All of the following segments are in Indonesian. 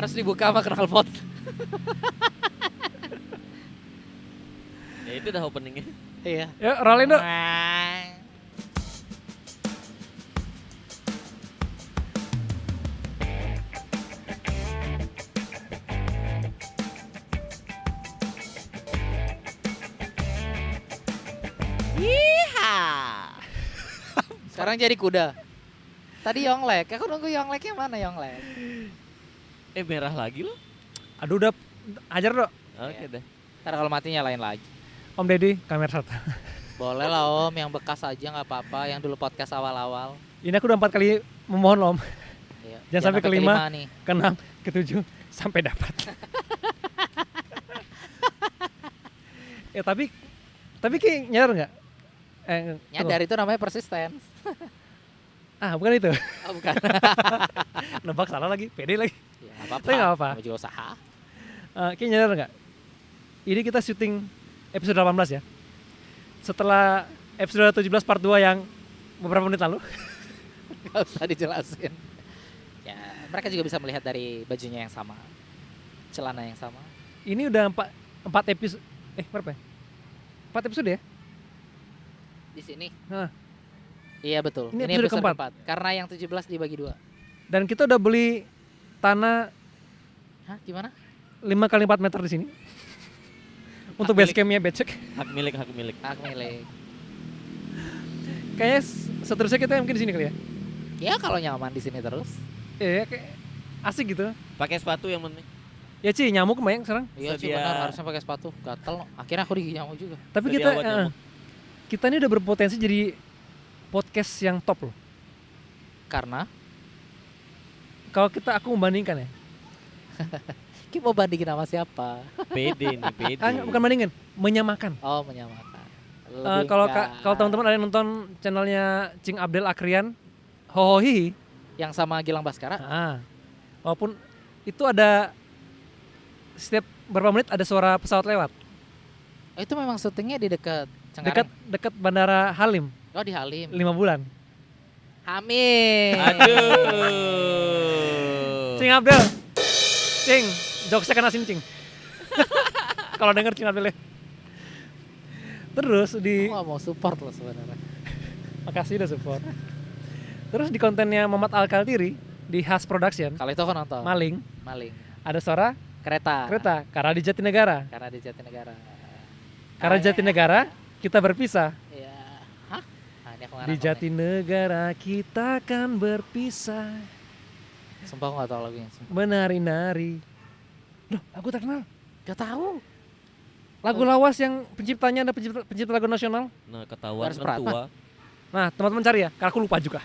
Harus dibuka sama knalpot. Ya itu udah openingnya. Iya. Yuk, rollin dulu. Sekarang jadi kuda. Tadi Yonglek, aku nunggu Yongleknya mana Yonglek? Merah lagi loh. Aduh udah, ajar dong. Oke deh. Ntar kalau mati nyalain lagi. Om Deddy, kamera 1. Boleh lah Om, yang bekas aja nggak apa-apa, yang dulu podcast awal-awal. Ini aku udah 4 kali memohon loh Om. Iya. Jangan sampai sampai kelima. nih. Ke-6, ke-7 sampai dapat. Ya tapi Ki nyadar nggak? Nyadar itu namanya persisten. Bukan itu. Oh bukan. Nebak salah lagi, pede lagi. Ya, nggak apa-apa. Tapi nggak apa-apa. Namanya juga usaha. Ki nyadar nggak? Ini kita syuting episode 18 ya. Setelah episode 17 part 2 yang beberapa menit lalu. Gak usah dijelasin. Ya, mereka juga bisa melihat dari bajunya yang sama, celana yang sama. Ini udah 4 episode. Berapa ya? 4 episode ya? Di sini. Hah. Iya betul. Ini episode keempat. Karena yang 17 dibagi 2. Dan kita udah beli tanah Hah, gimana? 5 kali 4 meter di sini. Untuk base campnya becek. Hak milik. Hak milik. Kayaknya seterusnya kita mungkin di sini kali ya. Ya kalau nyaman di sini terus. Iya, kayak asik gitu. Pakai sepatu yang penting. Ya Ci, nyamuk kebayang sekarang. Iya sih Sedia- benar, harusnya pakai sepatu. Gatel. Akhirnya aku digigit nyamuk juga. Tapi Sedia kita buat nyamuk. kita ini udah berpotensi jadi podcast yang top loh. Karena Kalau aku membandingkan ya. kita mau bandingin sama siapa? PD nih, PD. Bukan bandingin, menyamakan. Oh, menyamakan. Kalau teman-teman ada yang nonton channelnya Cing Abdel Akrian, Hohohi, yang sama Gilang Baskara. walaupun itu ada setiap berapa menit ada suara pesawat lewat. Itu memang syutingnya di dekat Cengkareng. Dekat Bandara Halim, Oh, di Halim. 5 bulan. Amin. Aduh. Cing Abdel, Cing, jokesnya kena Cing. Kalau denger Cing Abdel ya. Terus Aku gak mau support loh sebenarnya. makasih udah support. Terus di kontennya Muhammad Al-Kaltiri di Has Production, Kalau itu aku nonton. Maling, ada suara Kereta. karena di Jatinegara. Karena di Jatinegara. Karena di Jatinegara kita berpisah. Iya. Hah? Nah, ini aku nggak Di nangkep nih. Jatinegara kita kan berpisah. Sumpah aku gak tau lagunya. Sumpah. Menari-nari. Loh, lagu terkenal. Gak tahu. Lagu lawas yang penciptanya ada pencipta lagu nasional. Nah, ketahuan Harus kan tua. Nah, teman-teman cari ya, karena aku lupa juga.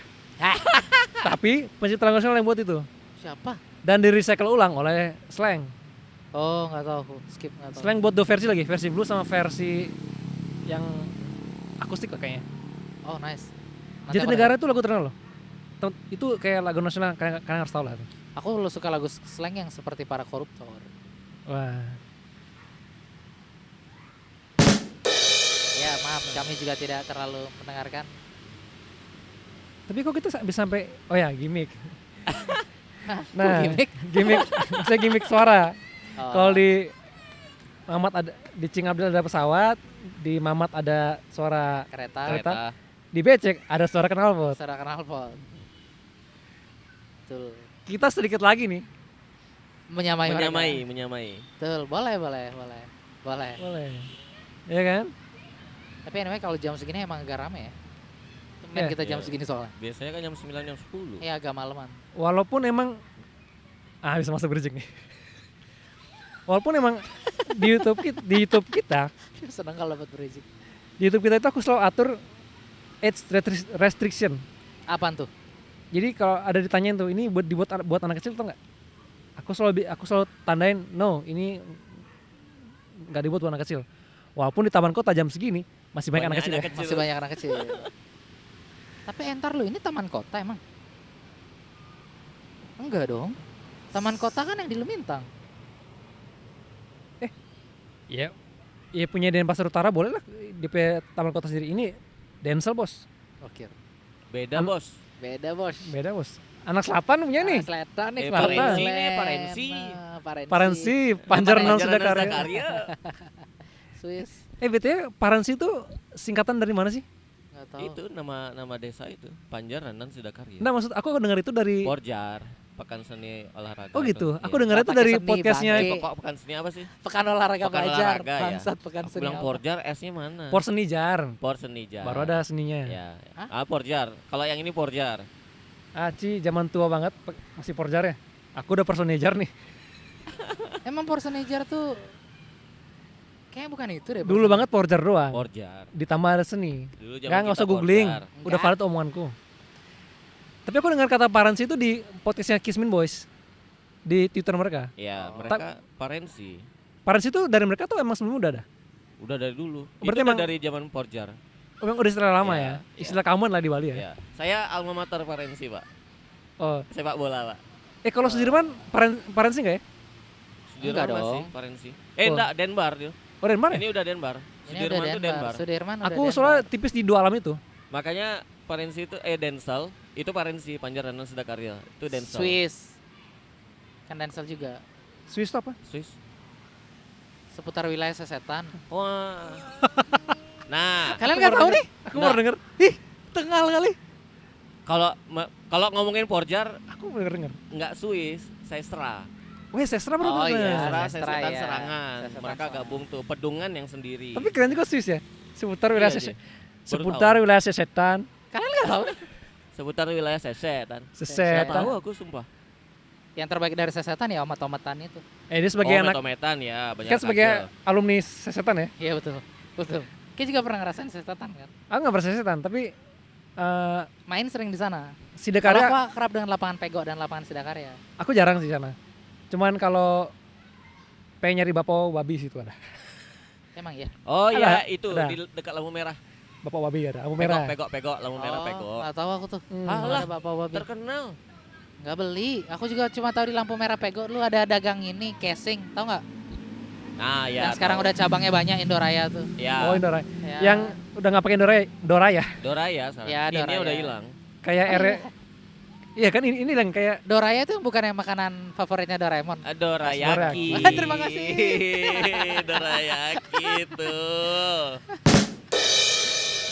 Tapi pencipta lagu nasional yang buat itu. Siapa? Dan di recycle ulang oleh Slang. Oh, gak tahu aku. Skip gak tahu. Slang buat 2 versi lagi, versi blues sama versi yang akustik lah kayaknya. Oh, nice. Nanti aku Jatinegara itu lagu terkenal loh. Itu kayak lagu nasional, kalian harus tahu lah. Aku lu suka lagu slang yang seperti para koruptor. Wah. Ya maaf, kami juga tidak terlalu mendengarkan. Tapi kok kita bisa sampai, oh ya gimmick. Kok Nah, gimmick? maksudnya gimmick suara. Oh, Kalau di Mamat ada, di Cing Abdel ada pesawat, di Mamat ada suara, kereta, Kereta. di Becek ada suara knalpot. suara knalpot. Betul. Kita sedikit lagi nih. Menyamai. Menyamai. Betul, boleh. Boleh. Iya Ya kan? Tapi anyway kalau jam segini emang agak rame ya. Tumben Iya. kita jam Iya. segini soalnya. Biasanya kan jam 9, jam 10. Iya agak maleman. Walaupun emang bisa masuk bridging nih. Walaupun emang di YouTube kita, Seneng kalau dapat bridging. di YouTube kita itu aku selalu atur age restriction. Apaan tuh? Jadi kalau ada ditanyain tuh ini buat anak kecil atau enggak? Aku selalu tandain no, ini enggak dibuat buat anak kecil. Walaupun di taman kota jam segini masih banyak anak kecil ya. Masih banyak anak kecil. Tapi entar lu ini taman kota emang? Enggak dong. Taman kota kan yang di Lumintang. Iya. Ya punya Denpasar Utara boleh lah DP taman kota sendiri. Ini Densel bos. Oke. Beda, Bos. Beda bos. Beda bos. Anak selatan punya nih. Selatan nih, Parensi nih, Parensi. Parensi, Panjaranan Panjaranan Sudakarya. Sudakarya. Swiss. BTW Parensi itu singkatan dari mana sih? Nggak tahu. Itu nama desa itu, Panjaranan Sudakarya. Nah, maksud aku dengar itu dari Porjar, Pekan Seni Olahraga. Oh gitu. Iya. Aku dengar itu Pakai dari seni, podcastnya Bang. Pokok Pekan Seni apa sih? Pekan olahraga Pekan belajar, olahraga, ya. bangsat pekan Aku seni. bilang apa? Porjar, S-nya mana? Porsenijar. Porsenija. Baru ada seninya. Ya. Hah? Porjar. Kalau yang ini Porjar. Ci zaman tua banget masih Porjar ya. Aku udah Porsenijar nih. Emang Porsenejar tuh kayaknya bukan itu deh. Dulu banget Porjar doang. Porjar. Ditambah ada seni. Dulu Nggak usah kita googling. Porjar. Udah Nggak. valid omonganku. Tapi aku dengar kata Parensi itu di podcastnya Kismin Boys. Di Twitter mereka. Ya, Oh. mereka Parensi. Parensi itu dari mereka tuh emang sebelumnya udah ada. Udah dari dulu. Berarti Itu udah emang- dari zaman Porjar. Emang udah istilah lama Ya, ya. ya. Istilah common lah di Bali ya. Ya. Saya alma mater Parensi, Pak. Oh. Sepak bola, Pak. Kalau Sudirman Parensi enggak ya? Sudirman Enggak masih dong. Parensi. Oh. Enggak, Denbar dia. Oh, dari mana? Ini udah Denbar. Ini Sudirman udah tuh Denbar. Denbar. Sudirman udah Aku Denbar. soalnya tipis di dua alam itu. Makanya Parensi itu Densal, itu Parensi Panjaranan Sudakarya. Itu Densal. Swiss. Kan Densel juga. Swiss itu apa? Swiss. Seputar wilayah Sesetan. Wah. Nah, Kalian Aku nggak baru tahu denger. nih? Aku baru denger. Tengal kali. kalau ngomongin Porjar Aku baru denger. nggak Swiss, Sestra. Weh, Sestra baru Oh, denger. iya. Sestra, Sestra, Sesetan ya. Serangan. Sesetan Mereka Serangan. gabung tuh, pedungan yang sendiri. Tapi keren juga Swiss ya. Seputar wilayah Iya, seputar tahu. wilayah Sesetan. Kalian nggak tahu? Seputar wilayah Sesetan. Nggak Sesetan. tahu aku sumpah. Yang terbaik dari Sesetan ya omat-omatan itu. Dia sebagai anak Metometan ya, banyak kan sebagai kacil. alumni Sesetan ya. Iya betul. Betul. Kita juga pernah ngerasain Sesetan kan. Aku nggak pernah Sesetan, tapi Main sering di sana. Kalau Sidakarya aku akrab dengan lapangan Pego dan lapangan Sidakarya. aku jarang sih sana. Cuman kalau pengen nyari bapau babi situ ada. Emang ya? Oh Ada, iya, itu ada. di dekat lampu merah. Bapau babi ada, lampu merah. Pegok, lampu merah pegok. Nggak tahu aku tuh. Alah, Ada Bapak Babi. terkenal. Nggak beli. Aku juga cuma tahu di lampu merah Pego lu ada dagang ini casing, tahu nggak? Nah, ya. Yang sekarang tahu. udah cabangnya banyak Indoraya tuh. Ya. Oh, Indora. Ya. Yang udah nggak pakai Dora ya. Doraya salah. Ya, Ini Doraya. udah hilang. Kayak Iya kan ini yang kayak Doraya itu bukan yang makanan favoritnya Doraemon. Dorayaki. Terima kasih. Dorayaki tuh.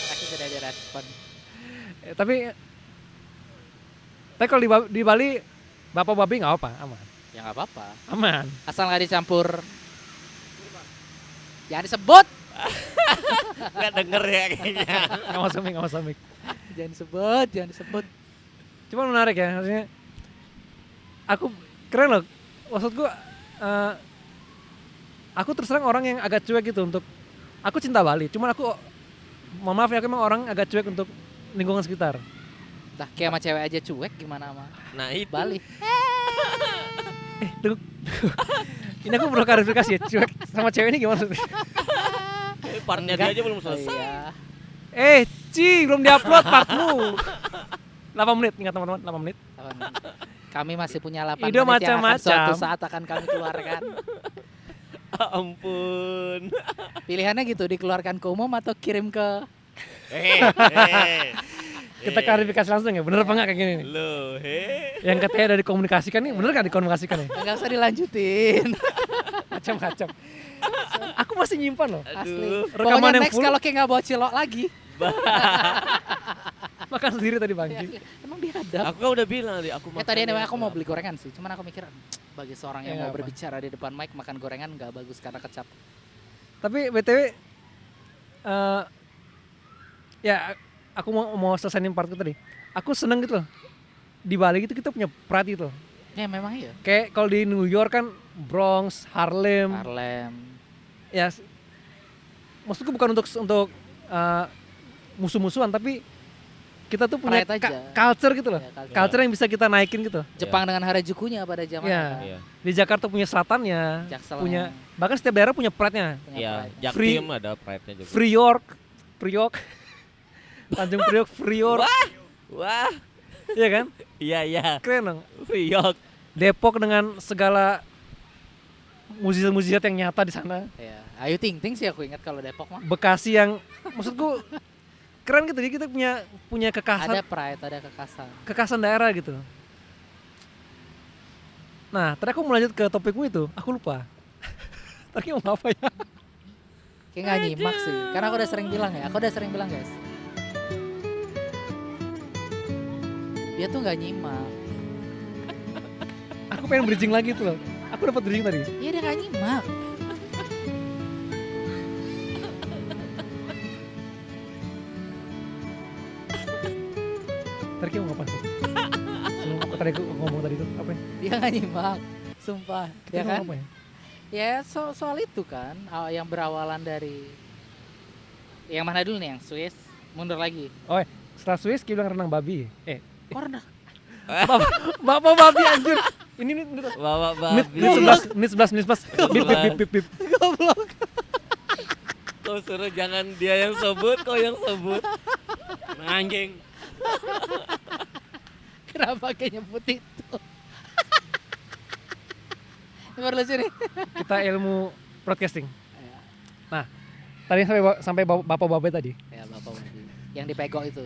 Makasih sudah direspon. tapi kalau di Bali bapau babi nggak apa, aman. Ya nggak apa-apa. Aman. Asal nggak dicampur. Jangan disebut. Nggak denger ya kayaknya. Nggak mau samik. Jangan disebut. Cuman menarik ya, maksudnya aku keren loh. Maksudku aku terus terang orang yang agak cuek gitu untuk aku cinta Bali. Cuman aku mohon maaf ya, aku emang orang agak cuek untuk lingkungan sekitar. Lah kayak sama cewek aja cuek gimana sama Nah, itu. Bali. Tunggu. Ini aku perlu klarifikasi ya, cuek sama cewek ini gimana maksudnya? Partnya dia aja belum selesai. Iya. Belum diupload partmu. 8 menit, ingat teman-teman, 8 menit. Kami masih punya 8 Ide menit yang akan macam-macam. suatu saat akan kami keluarkan. Ampun. Pilihannya gitu, dikeluarkan ke umum atau kirim ke Kita klarifikasi langsung ya, bener apa enggak kayak gini nih? Loh, Yang katanya dari dikomunikasikan nih, bener kan dikomunikasikan nih? enggak usah dilanjutin. Macam-macam. Aku masih nyimpan loh. Asli. Aduh. Rekaman Pokoknya yang next full. kalau kayak nggak bawa cilok lagi. Makan sendiri tadi Bang Ji. Emang dihadap. Aku kan udah bilang tadi aku Ya makan. tadi anyway aku mau beli gorengan sih, cuman aku mikir bagi seorang yang Ya, mau nggak apa. berbicara di depan mic makan gorengan nggak bagus karena kecap. Tapi BTW ya aku mau selesaiin partku tadi. Aku seneng gitu loh. Di Bali gitu kita punya pride gitu loh. Ya memang iya. Kayak kalau di New York kan Bronx, Harlem. Harlem. Ya maksudku bukan untuk musuh-musuhan, tapi kita tuh punya Pride aja. culture gitu loh. Ya, culture. Culture yang bisa kita naikin gitu. Jepang dengan Harajukunya pada zaman Iya. Iya. Di Jakarta punya selatannya, Jaksel punya bahkan setiap daerah punya pride-nya. Iya, pride. Free- Jaktim ada pride-nya juga. Priok, Tanjung Priok, Priok, Wah. iya kan? Iya, iya. Keren dong. Priok. Depok dengan segala mukjizat-mukjizat yang nyata di sana. Ya, Ayu Ting Ting sih aku ingat kalau Depok mah. Bekasi yang maksudku keren gitu. Jadi kita punya Ada kekhasan pride, ada kekasan. kekhasan daerah gitu. Nah, tadi aku mau lanjut ke topikmu itu, aku lupa. Tadi mau apa ya? Kayak nggak nyimak sih, karena aku udah sering bilang ya, guys. Dia tuh nggak nyimak. Aku pengen bridging lagi tuh loh. Aku dapat bridging tadi. Iya dia nggak nyimak. Tadi mau ngapain sih? Sebelum aku tadi ngomong tadi tuh apa ya? Dia nggak nyimak, sumpah. Kita Ya ngomong kan? apa ya? Ya soal itu kan, yang berawalan dari yang mana dulu nih, yang Swiss mundur lagi. Oh, setelah Swiss kita bilang renang babi. Corner. Bapak babi anjir. Ini Bawa menit babi. 11 menit 11. Bip. Goblok. Kau suruh jangan dia yang sebut, kau yang sebut. Anjing. Kenapa kayak nyebut itu? Ini baru lucu nih. Kita ilmu broadcasting. Nah, tadi sampai bapak-bapak tadi. Ya bapak babi. Yang dipegok itu.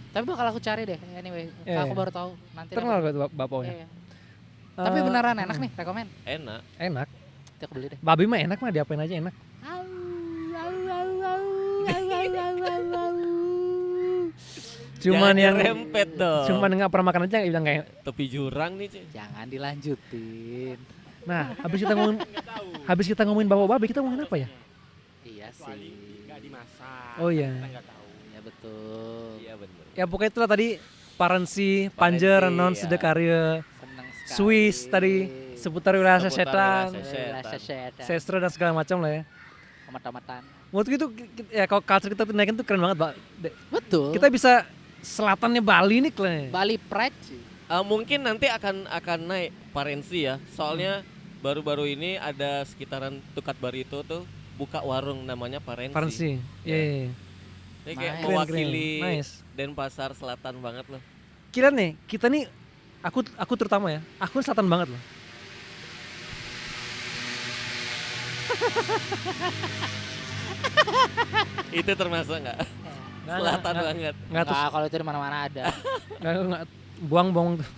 Tapi bakal aku cari deh. Anyway, Iya, aku iya. baru tahu. Nanti Terkenal aku- gak bapaknya? Iya, iya. Tapi beneran enak nih, rekomen. Enak. Enak. Nanti aku beli deh. Babi mah enak mah, diapain aja enak. Cuman Jangan yang rempet dong. cuman nggak pernah makan aja nggak bilang kayak. Tepi jurang nih, Ci. Jangan dilanjutin. Nah, habis kita ngomongin bapak babi, kita ngomongin apa ya? Iya sih. Nggak dimasak. Oh iya. Kita nggak tahu. Ya betul. Iya bener. Ya pokoknya itulah tadi Parensi, Panjer, Parensi, Non ya. Sedekarya, Seneng sekali. Swiss tadi, seputar wilayah Seputar setan, wilayah Rasa setan. sestro dan segala macam lah ya. Omat-omatan. Menurut itu ya kalau culture kita tuh naikin tuh keren banget, Pak. Betul. Kita bisa selatannya Bali nih kayaknya. Bali Pride sih. Mungkin nanti akan naik Parensi ya. Soalnya baru-baru ini ada sekitaran Tukat Barito tuh buka warung namanya Parensi. Parensi. Ya. Iya. Ini kayak Nice. mewakili Nice. Denpasar Selatan banget loh. Kira nih, kita nih aku terutama ya, aku selatan banget loh. Itu termasuk nggak? Selatan banget. Nggak tuh, Enggak, kalau itu di mana-mana ada. nggak buang-buang tuh.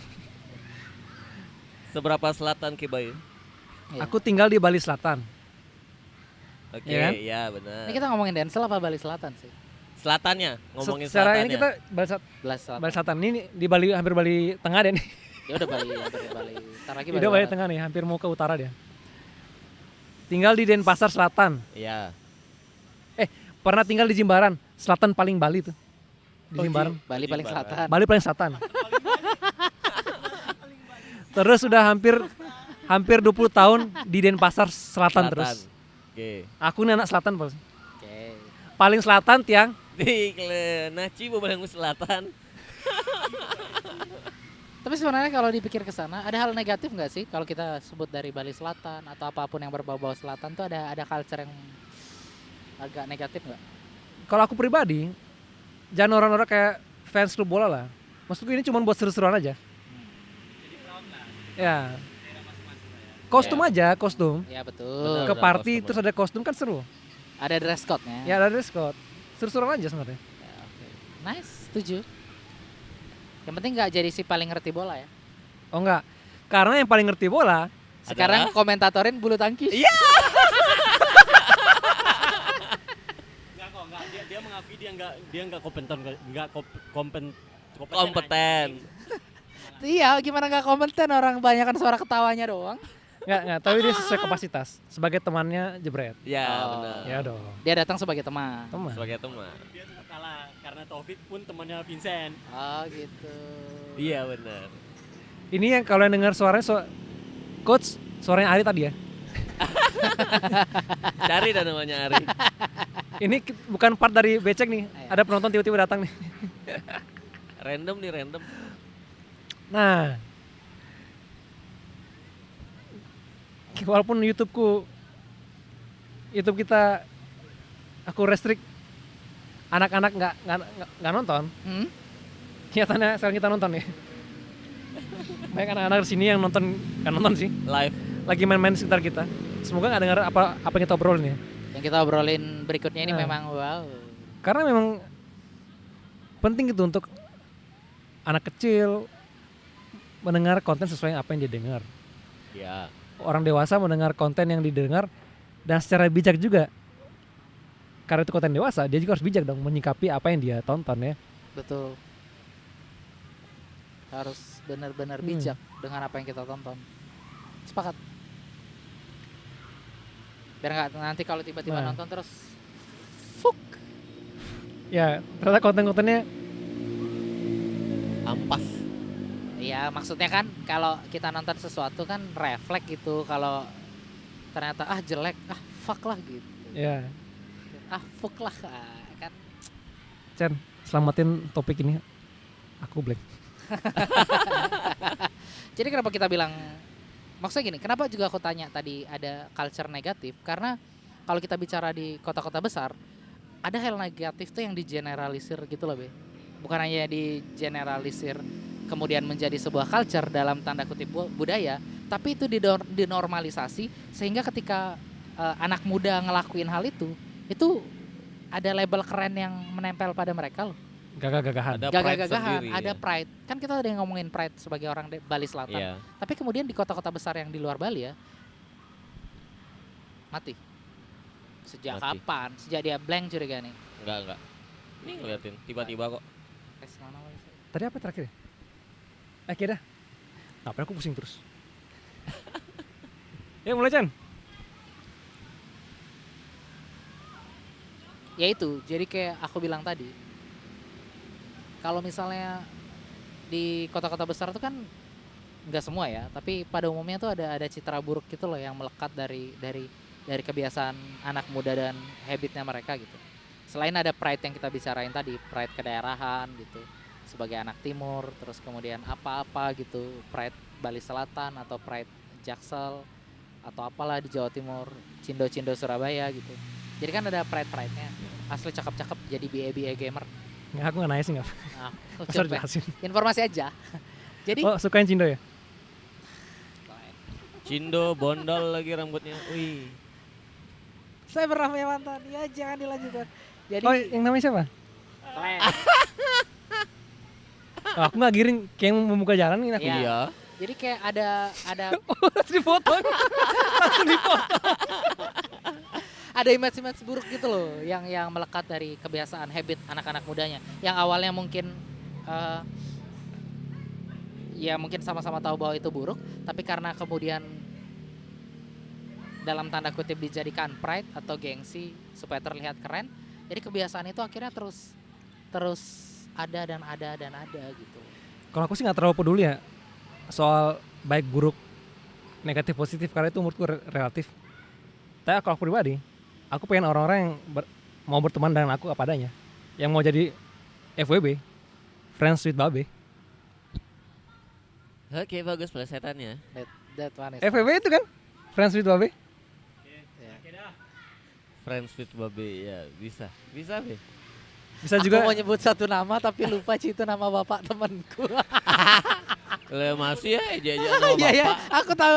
Seberapa selatan Ki Bayu? Iya. Aku tinggal di Bali Selatan. Oke, Iya kan? ya benar. Ini kita ngomongin Denzel apa Bali Selatan sih? Selatannya, ngomongin Secara selatannya. ini kita Belas Selatan. Bali Selatan ini di Bali, hampir Bali Tengah deh nih. Ya udah Bali, Bali. Ntar lagi Udah Bali Barat. Tengah nih, hampir mau ke utara dia. Tinggal di Denpasar Selatan. Iya. Pernah tinggal di Jimbaran, selatan paling Bali tuh. Di Jimbaran. Bali paling Jimbaran. selatan. Bali paling selatan. Terus sudah hampir 20 tahun di Denpasar Selatan terus. Oke. Aku nih anak selatan, Pak. Oke. Paling selatan tiang. Di Naci Bobalang Selatan. Tapi sebenarnya kalau dipikir ke sana, ada hal negatif nggak sih kalau kita sebut dari Bali Selatan atau apapun yang berbau-bau selatan tuh ada culture yang agak negatif nggak? Kalau aku pribadi, jangan orang-orang kayak fans klub bola lah. Maksudku ini cuma buat seru-seruan aja. Ya. Kostum aja, kostum. Ya betul. Benar. Ke party kostum. terus ada kostum kan seru. Ada dress code-nya. Ya ada dress code. Seru-seruan aja sebenarnya. Ya, oke. Nice, setuju. Yang penting nggak jadi si paling ngerti bola ya. Oh enggak. Karena yang paling ngerti bola, Sekarang komentatorin bulu tangkis. Iya. Enggak. Dia mengakui dia enggak kompeten, Kompeten. Iya, gimana nggak kompeten orang banyakan suara ketawanya doang. enggak, tapi dia sesuai kapasitas sebagai temannya Jebret. Ya, Oh. benar. Ya dong. Dia datang sebagai teman. Teman. Sebagai teman. Dia tuh kalah karena Taufik pun temannya Vincent. Oh gitu. Iya, benar. Ini yang kalau yang dengar suaranya coach, suaranya Ari tadi ya. Cari dah namanya Ari. Ini bukan part dari becek nih. Ayo. Ada penonton tiba-tiba datang nih. Random nih, random. Nah, walaupun YouTube kita aku restrict anak-anak nggak nonton, Hmm? nyatanya sekarang kita nonton ya. Banyak anak-anak di sini yang nonton, nggak nonton sih, Live. lagi main-main di sekitar kita. Semoga nggak dengar apa yang kita obrolin ya. Yang kita obrolin berikutnya ini Nah. memang wow. Karena memang penting gitu untuk anak kecil mendengar konten sesuai apa yang dia dengar. Ya. Orang dewasa mendengar konten yang didengar dan secara bijak juga. Karena itu konten dewasa, dia juga harus bijak dong menyikapi apa yang dia tonton ya. Betul. Harus benar-benar Hmm. bijak dengan apa yang kita tonton. Sepakat. Biar nggak nanti kalau tiba-tiba Nah. nonton terus fuk. Ya, ternyata konten-kontennya Ampas. Iya, maksudnya kan kalau kita nonton sesuatu kan refleks gitu. Kalau ternyata jelek, fuck lah gitu. ya. Fuck lah kan. Chen, selamatin topik ini. Aku blank. Jadi kenapa kita bilang, maksudnya gini, kenapa juga aku tanya tadi ada culture negatif? Karena kalau kita bicara di kota-kota besar, ada hal negatif tuh yang digeneralisir gitu loh, Be. Bukan hanya digeneralisir kemudian menjadi sebuah culture dalam tanda kutip budaya, tapi itu dinormalisasi sehingga ketika anak muda ngelakuin hal itu ada label keren yang menempel pada mereka loh. Gagah-gagahan. Ada pride Gagah-gagahan, sendiri, ada ya. pride. Kan kita udah ngomongin pride sebagai orang Bali Selatan. Iya. Tapi kemudian di kota-kota besar yang di luar Bali ya mati. Sejak Mati. kapan? Sejak dia blank curiga nih. Enggak. Ini ngeliatin tiba-tiba kok. Tes mana lagi sih? Tadi apa terakhir ya? Kira. Ngapain aku pusing terus? Ya mulai Chan. Ya itu, jadi kayak aku bilang tadi. Kalau misalnya di kota-kota besar tuh kan nggak semua ya, tapi pada umumnya tuh ada citra buruk gitu loh yang melekat dari kebiasaan anak muda dan habitnya mereka gitu. Selain ada pride yang kita bicarain tadi, pride kedaerahan gitu, sebagai anak timur, terus kemudian apa-apa gitu, pride Bali Selatan atau pride Jaksel atau apalah di Jawa Timur, Cindo-Cindo Surabaya gitu. Jadi kan ada pride-nya, asli cakep-cakep jadi BA gamer. Nggak, aku nggak nanya sih nggak. Nah, Harus coba jelasin. informasi aja. Jadi Oh, sukain Cindo ya? Cindo bondol lagi rambutnya. Wih. saya pernah punya mantan, ya jangan dilanjutkan. Jadi Oh, yang namanya siapa? keren. Oh, aku nggak giring, kayak yang membuka jalan ini aku. Iya. Iya. Jadi kayak ada Harus dipotong. ada image buruk gitu loh yang melekat dari kebiasaan habit anak-anak mudanya yang awalnya mungkin ya mungkin sama-sama tahu bahwa itu buruk, tapi karena kemudian dalam tanda kutip dijadikan pride atau gengsi supaya terlihat keren, jadi kebiasaan itu akhirnya terus ada gitu. Kalau aku sih nggak terlalu peduli ya soal baik buruk, negatif positif, karena itu menurutku relatif. Tapi kalau aku pribadi, aku pengen orang-orang yang mau berteman dengan aku apa adanya, yang mau jadi FWB, Friends with Babe. Oke, bagus pelesetannya. That one is FWB itu kan, Friends with Babe. Friends with Babe ya, bisa. Bisa, Be. Bisa Aku juga. mau nyebut satu nama tapi lupa Ci itu nama bapak temanku. Lah masih ya eja-eja sama Iya ya, bapak. aku tahu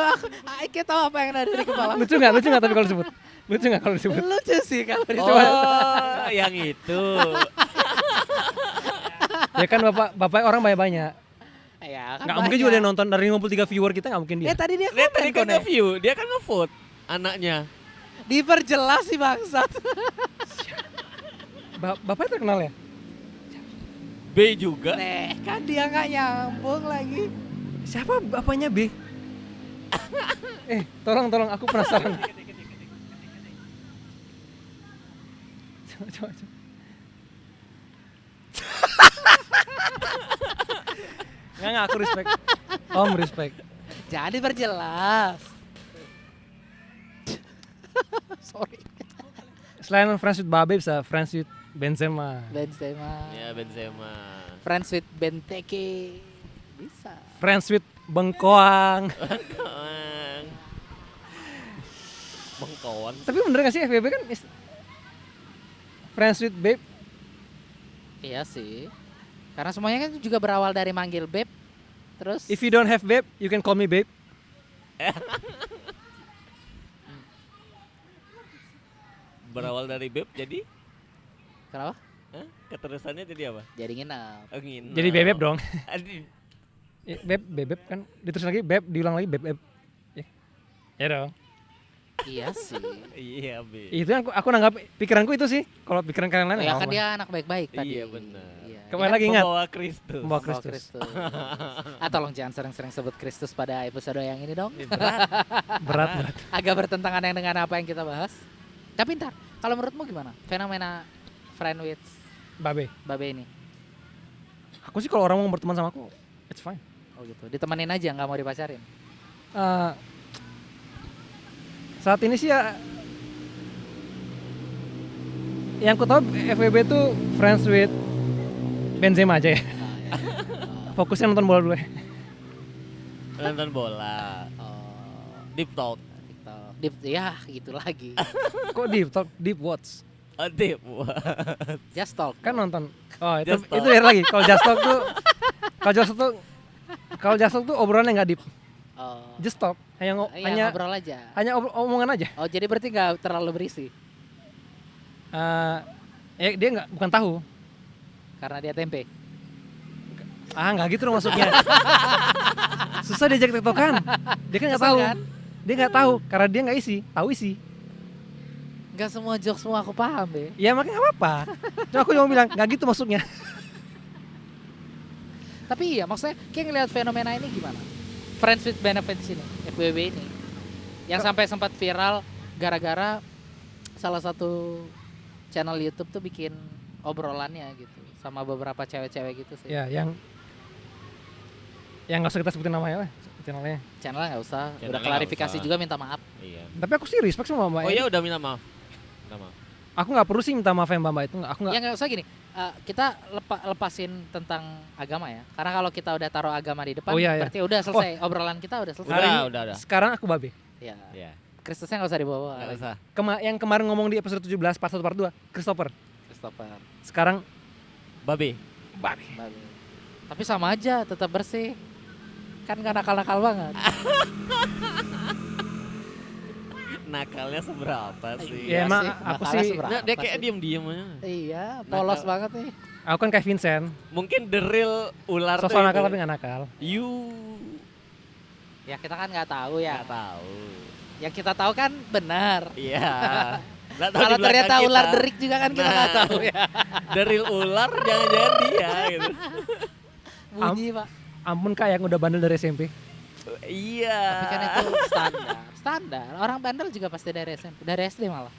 Ike tahu apa yang ada di kepala. Lucu nggak tapi kalau disebut? Lucu nggak kalau disebut? Lucu sih kalau disebut. Oh, yang itu. Ya kan bapak orang banyak. Ya, kan Nggak mungkin juga dia nonton dari 53 viewer kita, nggak mungkin dia. Tadi dia Dia tadi kan komen kok, Nek. nge-view, dia kan nge-vote anaknya. Diperjelas sih bangsat. Bapaknya terkenal ya? B juga. Nih, kan dia nggak nyambung lagi. Siapa bapaknya B? Tolong aku penasaran. Coba. Nggak, aku respect. Om respect. Jangan diperjelas. Sorry. Selain Friends with Babe bisa Friends with Benzema. Benzema. Ya Benzema. Friends with Benteke. Bisa. Friends with Bengkoang. Bengkawan. Tapi bener gak sih FBB kan Friends with Babe? Iya sih. Karena semuanya kan juga berawal dari manggil Beb. Terus If you don't have Babe, you can call me Babe. Berawal dari Beb jadi? kenapa? Hah? Keterusannya jadi apa? Jadi nginep. Oh, nginep. Jadi Bebeb dong. Aduh. Beb kan diterus lagi Beb, diulang lagi Beb. Ya dong. Iya sih. Iya, Be. Itu yang aku nanggap pikiranku itu sih. Kalau pikiran kalian lain Ya nggak kan apa-apa. dia anak baik-baik tadi. Iya, benar. Iya. Kembali Dia lagi ingat. Membawa Kristus. Membawa kan Kristus. Tolong jangan sering-sering sebut Kristus pada episode yang ini dong. Berat. Berat. Agak bertentangan dengan apa yang kita bahas. Tapi ntar, kalau menurutmu gimana? Fenomena friend with Babe. Babe ini. Aku sih kalau orang mau berteman sama aku, it's fine. Oh gitu. Ditemenin aja, nggak mau dipacarin. Eh, saat ini sih ya yang ku tahu FWB tuh friends with Benzema aja ya. Fokusnya nonton bola dulu ya. Nonton bola. Oh, Deep talk. TikTok. Ya gitu lagi. Kok deep talk, deep watch. Oh, deep. Just talk. Kan nonton. Oh, itu Just talk. itu beda lagi. Kalau just talk tuh kalau just talk tuh obrolannya nggak deep. Oh. Just talk. Hanya Iya, ngobrol aja. omongan aja. Oh, jadi berarti nggak terlalu berisi Ya dia bukan tahu. karena dia tempe. Nggak gitu dong maksudnya. Susah diajak tektokan. Dia kan nggak Kesel tahu. kan? Dia nggak tahu karena dia nggak tahu isi. Nggak semua jokes semua aku paham deh. Ya makanya nggak apa-apa. Cuma aku cuma bilang nggak gitu maksudnya. Tapi iya, maksudnya kayak ngeliat fenomena ini gimana? Friends with benefits ini, FWB ini, yang sampai sempat viral gara-gara salah satu channel YouTube tuh bikin obrolannya gitu sama beberapa cewek-cewek gitu sih. Ya yang nggak usah kita sebutin namanya lah channelnya. Channelnya nggak usah, Channelnya udah nggak klarifikasi usah. juga minta maaf. Iya. Tapi aku sih respect sama Mbak. Oh iya, udah minta maaf. Minta maaf. Aku nggak perlu sih minta maaf ya Mbak itu. Aku nggak. Ya nggak usah gini, kita lepasin tentang agama ya. Karena kalau kita udah taruh agama di depan, Oh, iya, iya. berarti udah selesai obrolan kita udah selesai. Hari ini, Udah. Sekarang aku babe. Ya, Iya. Kristusnya nggak usah dibawa. Enggak usah. Yang kemarin ngomong di episode 17 part 1 part 2 Christopher. Christopher. Sekarang Babe. babe. Bagus. Tapi sama aja, tetap bersih. Kan gak nakal-nakal banget. Nakalnya seberapa sih? Ya, emang sih, aku nakalnya sih- seberapa Nah, dia kayak sih? diem-diem aja. Iya, polos Nakal. banget nih. Aku kan kayak Vincent. Mungkin the real ular Sosok tuh nakal itu. tapi nggak nakal. You Ya kita kan nggak tahu ya. nggak tahu. Yang kita tahu kan benar. Iya. Nggak tahu Kalau di belakang ternyata kita. ular derik juga kan kita nggak Nah. tahu ya. The real ular jangan-jangan dia gitu. Bunyi pak. Ampun kak yang udah bandel dari SMP. Iya. Tapi kan itu standar. Standar. Orang bandel juga pasti dari SMP, dari SD malah.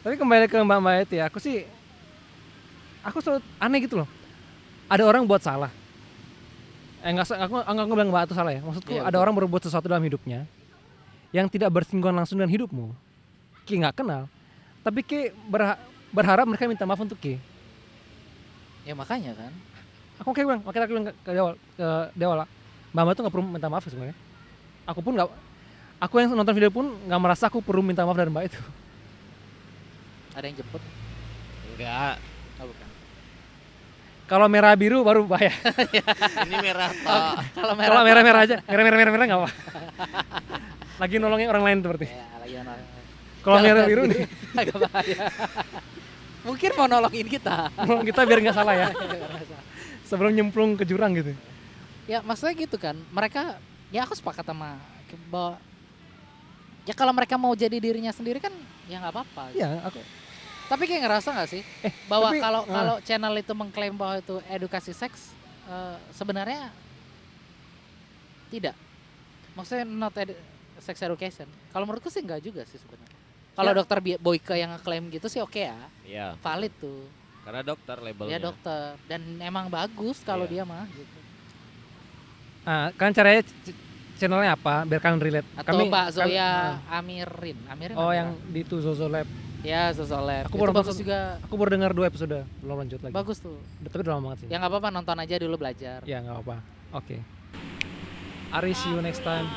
Tapi kembali ke Mbak itu ya, aku selalu aneh gitu loh. Ada orang buat salah. Aku bilang Mbak itu salah ya. Maksudku Iya, ada betul. orang berbuat sesuatu dalam hidupnya yang tidak bersinggungan langsung dengan hidupmu. Ki nggak kenal. Tapi Ki berharap mereka minta maaf untuk Ki. Ya makanya kan. Aku kayak bilang, makanya aku bilang ke Dewa lah. Mbak tuh nggak perlu minta maaf sebenarnya. Aku yang nonton video pun nggak merasa aku perlu minta maaf dari Mbak itu. Ada yang jemput. Enggak. Oh bukan. Kalau merah biru baru bahaya. Ini merah Pak. Kalau Kalau merah aja, merah nggak apa. Lagi nolongin orang lain tuh berarti. Ya, lagi orang. Kalau merah biru nih, Agak bahaya. Mungkin mau nolongin kita. nolong kita biar nggak salah ya. Sebelum nyemplung ke jurang gitu. Ya maksudnya gitu kan. Mereka, ya aku sepakat sama bahwa ya kalau mereka mau jadi dirinya sendiri kan ya nggak apa-apa. Iya, aku. Tapi kayak ngerasa nggak sih bahwa tapi- kalau channel itu mengklaim bahwa itu edukasi seks, sebenarnya tidak. Maksudnya not sex education. Kalau menurutku sih enggak juga sih sebenarnya. Kalau Ya. dokter Boyke yang ngeklaim gitu sih oke ya, Iya. valid tuh. Karena dokter labelnya. Dia dokter dan emang bagus kalau Iya. dia mah gitu. Kan caranya channelnya apa? Biar kalian relate. Atau Mbak Zoya Amirin Oh, apa? yang di itu Zozo Lab. Ya Zosolab. Aku Itu baru bagus nonton- juga. Aku baru dengar 2 episode, belum lanjut lagi. Bagus tuh. Tapi udah lama banget sih. Ya nggak apa-apa, nonton aja dulu belajar. Ya nggak apa. Oke. Ari, see you next time.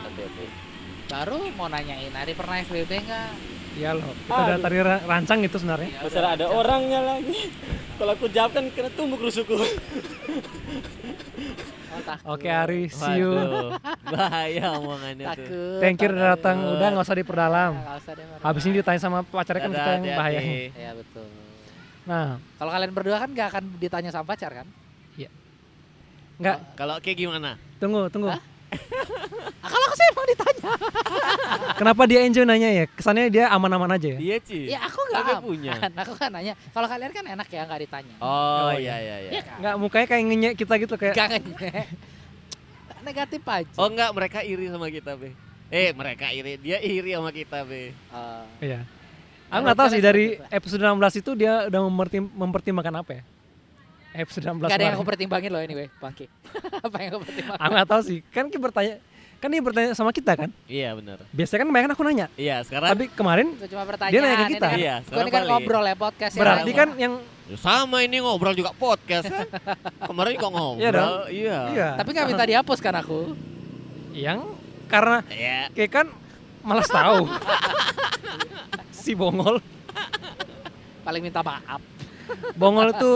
Baru mau nanyain, Ari pernah FWB nggak? Iya loh. Kita udah tadi rancang itu sebenarnya. Ya, Besar udah, ada jangan. orangnya lagi. Kalau aku jawab kan kena tumbuk rusuhku. Oh, takut. Oke Ari, see you. Waduh, bahaya omongannya tuh. Takut. Thank you udah datang. takut. Udah nggak usah diperdalam. Nggak usah deh, Mar. Habis ini ditanya sama pacarnya kan Dadah, kita yang hati-hati. bahaya. Ya betul. Nah, Kalau kalian berdua kan nggak akan ditanya sama pacar kan? nggak. Kalau kayak gimana? Tunggu. Hah? Kalau aku sih emang ditanya. Kenapa dia enjoy nanya ya? Kesannya dia aman-aman aja ya. Iya Ci. Ya aku Kan dia nggak punya. Aku kan nanya. Kalau kalian kan enak ya nggak ditanya. Oh Oh, iya iya iya. Iya kan? Nggak, mukanya kayak ngenyek kita gitu kayak. Gak ngenyek. Negatif aja. Oh enggak, mereka iri sama kita, Be. Mereka iri, dia iri sama kita, Be. Iya. Aku Menurut nggak tahu sih kalian dari seperti apa? episode 16 itu dia udah mempertimbangkan apa ya? Episode 16 Gak ada yang kemarin. aku pertimbangin loh anyway, Bangki. Apa yang aku pertimbangin? Aku nggak tahu sih. Kan dia bertanya sama kita kan. Iya benar. Biasanya kan kebanyakan aku nanya. Iya, sekarang Tapi kemarin Itu cuma pertanyaan. Dia nanya ke kita. Ini kan, Iya, gua sekarang ini kan balik. ngobrol ya podcast ya. berarti kan yang ya sama ini ngobrol juga podcast kan. Kemarin kok ngobrol. Iya dong. Iya. iya. Tapi gak minta dihapus kan aku. yang karena Iya. kayak kan malas tahu. Si Bongol. Paling minta maaf. Bongol itu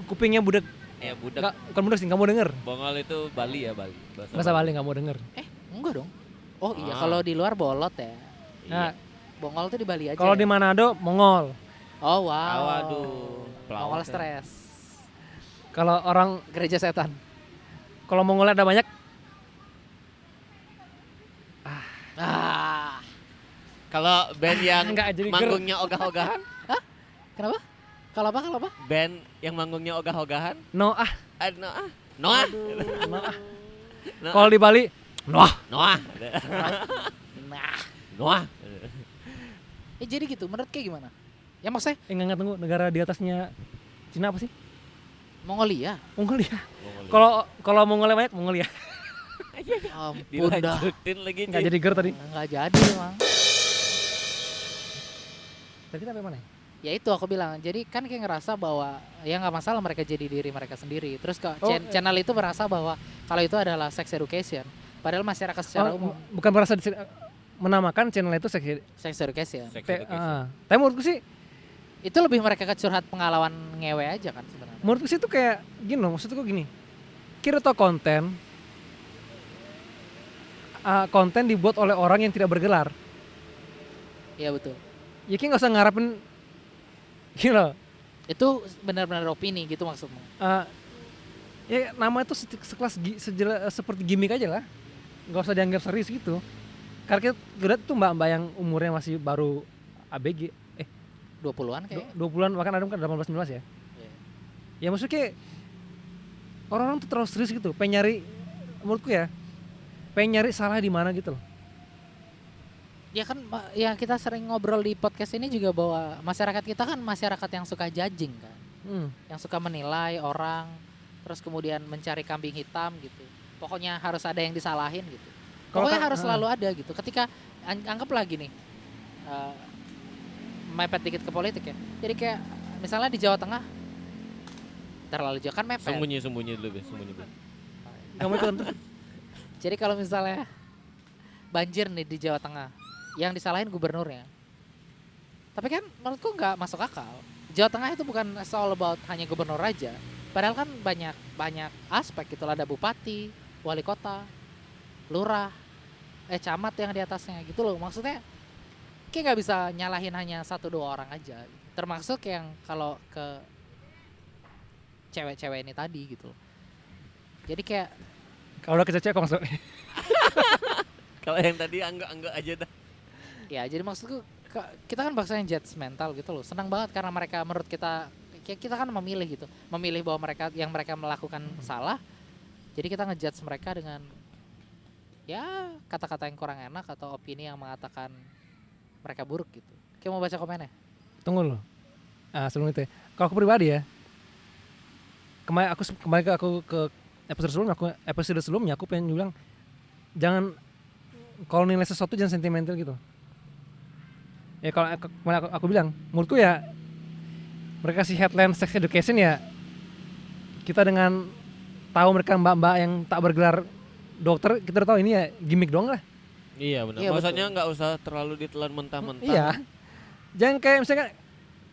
kupingnya budak. Ya budak. Enggak, bukan budak sih, nggak mau denger. Bongol itu Bali ya, Bali. Bahasa Bali nggak mau denger. Enggak dong. Oh iya, Ah. kalau di luar bolot ya. Nah, Bongol tuh di Bali aja. kalau ya? di Manado Mongol. Oh wow. Waduh. Mongol pelawak ya. stres. Kalau orang Gereja setan. kalau Mongol ada banyak, Ah. Kalau band yang Nggak, jadi manggungnya ogah-ogahan, Kenapa? Kalau apa? Kalau apa? band yang manggungnya ogah-ogahan, Noah. Noah. Noah. Noah. Noah. Kalau di Bali, Noah. Noah. Nah. Noah. Jadi gitu. Menurut kayak gimana? Ya maksudnya Enggak tunggu, negara di atasnya Cina apa sih? Mongolia. Mongolia. Kalau Mongolia banyak, Mongolia. Ampun dah. Dilanjutin lagi Enggak Ci. jadi ger tadi. Nggak jadi emang. Tadi kita sampai mana ya? Ya itu aku bilang. Jadi kan kayak ngerasa bahwa ya nggak masalah mereka jadi diri mereka sendiri. Terus channel itu merasa bahwa kalau itu adalah sex education. Padahal masyarakat secara umum Bukan merasa menamakan channel itu seksi. sex education. Sex education. Tapi menurutku sih, Itu lebih mereka curhat pengalaman ngewe aja kan sebenarnya. menurutku sih itu kayak gini loh, maksudku gini. Kira tau konten dibuat oleh orang yang tidak bergelar. Iya betul. Ya kayak nggak usah ngarepin gini loh. Itu benar-benar opini gitu maksudmu. Ya nama itu sekelas seperti gimmick aja lah. Nggak usah dianggap serius gitu. Karena kita tuh mbak-mbak yang umurnya masih baru ABG, 20-an kayak. 20-an, bahkan ada kan 18-19 ya. Iya. Ya maksudnya kayak orang-orang tuh terlalu serius gitu, pengen nyari, menurutku ya, pengen nyari salah di mana gitu loh. Ya kan ya kita sering ngobrol di podcast ini juga bahwa masyarakat kita kan masyarakat yang suka judging kan. Yang suka menilai orang terus kemudian mencari kambing hitam gitu. Pokoknya harus ada yang disalahin gitu. Pokoknya harus selalu ada gitu. Ketika anggaplah gini. Mepet dikit ke politik ya. Jadi kayak misalnya di Jawa Tengah terlalu jauh kan mepet. Sembunyi dulu, Be. Sembunyi dulu. Kamu itu tuh. Jadi kalau misalnya banjir nih di Jawa Tengah, yang disalahin gubernurnya. Tapi kan menurutku nggak masuk akal. Jawa Tengah itu bukan all about hanya gubernur aja. Padahal kan banyak aspek gitu. Ada bupati, wali kota, lurah, camat yang di atasnya gitu loh. Maksudnya kayak nggak bisa nyalahin hanya 1-2 orang aja. Termasuk yang kalau ke cewek-cewek ini tadi gitu loh. Jadi kayak Kalau udah kececek kok masuk. Kalau yang tadi anggap aja dah. ya jadi maksudku kita kan bangsa yang judgmental gitu loh. Senang banget karena mereka menurut kita kan memilih gitu. Memilih bahwa mereka melakukan salah. Jadi kita ngejudge mereka dengan ya kata-kata yang kurang enak atau opini yang mengatakan mereka buruk gitu. Kayak mau baca komennya? Tunggu loh. Sebelum itu ya. Kalau aku pribadi ya, kemarin aku ke episode sebelumnya aku pengen bilang jangan kalau nilai sesuatu jangan sentimental gitu. Ya kalau aku bilang, menurutku ya mereka kasih headline sex education ya kita dengan tahu mereka mbak-mbak yang tak bergelar dokter, kita udah tahu ini ya gimmick doang lah. Iya benar. Iya, Maksudnya nggak usah terlalu ditelan mentah-mentah. Iya. Jangan kayak misalnya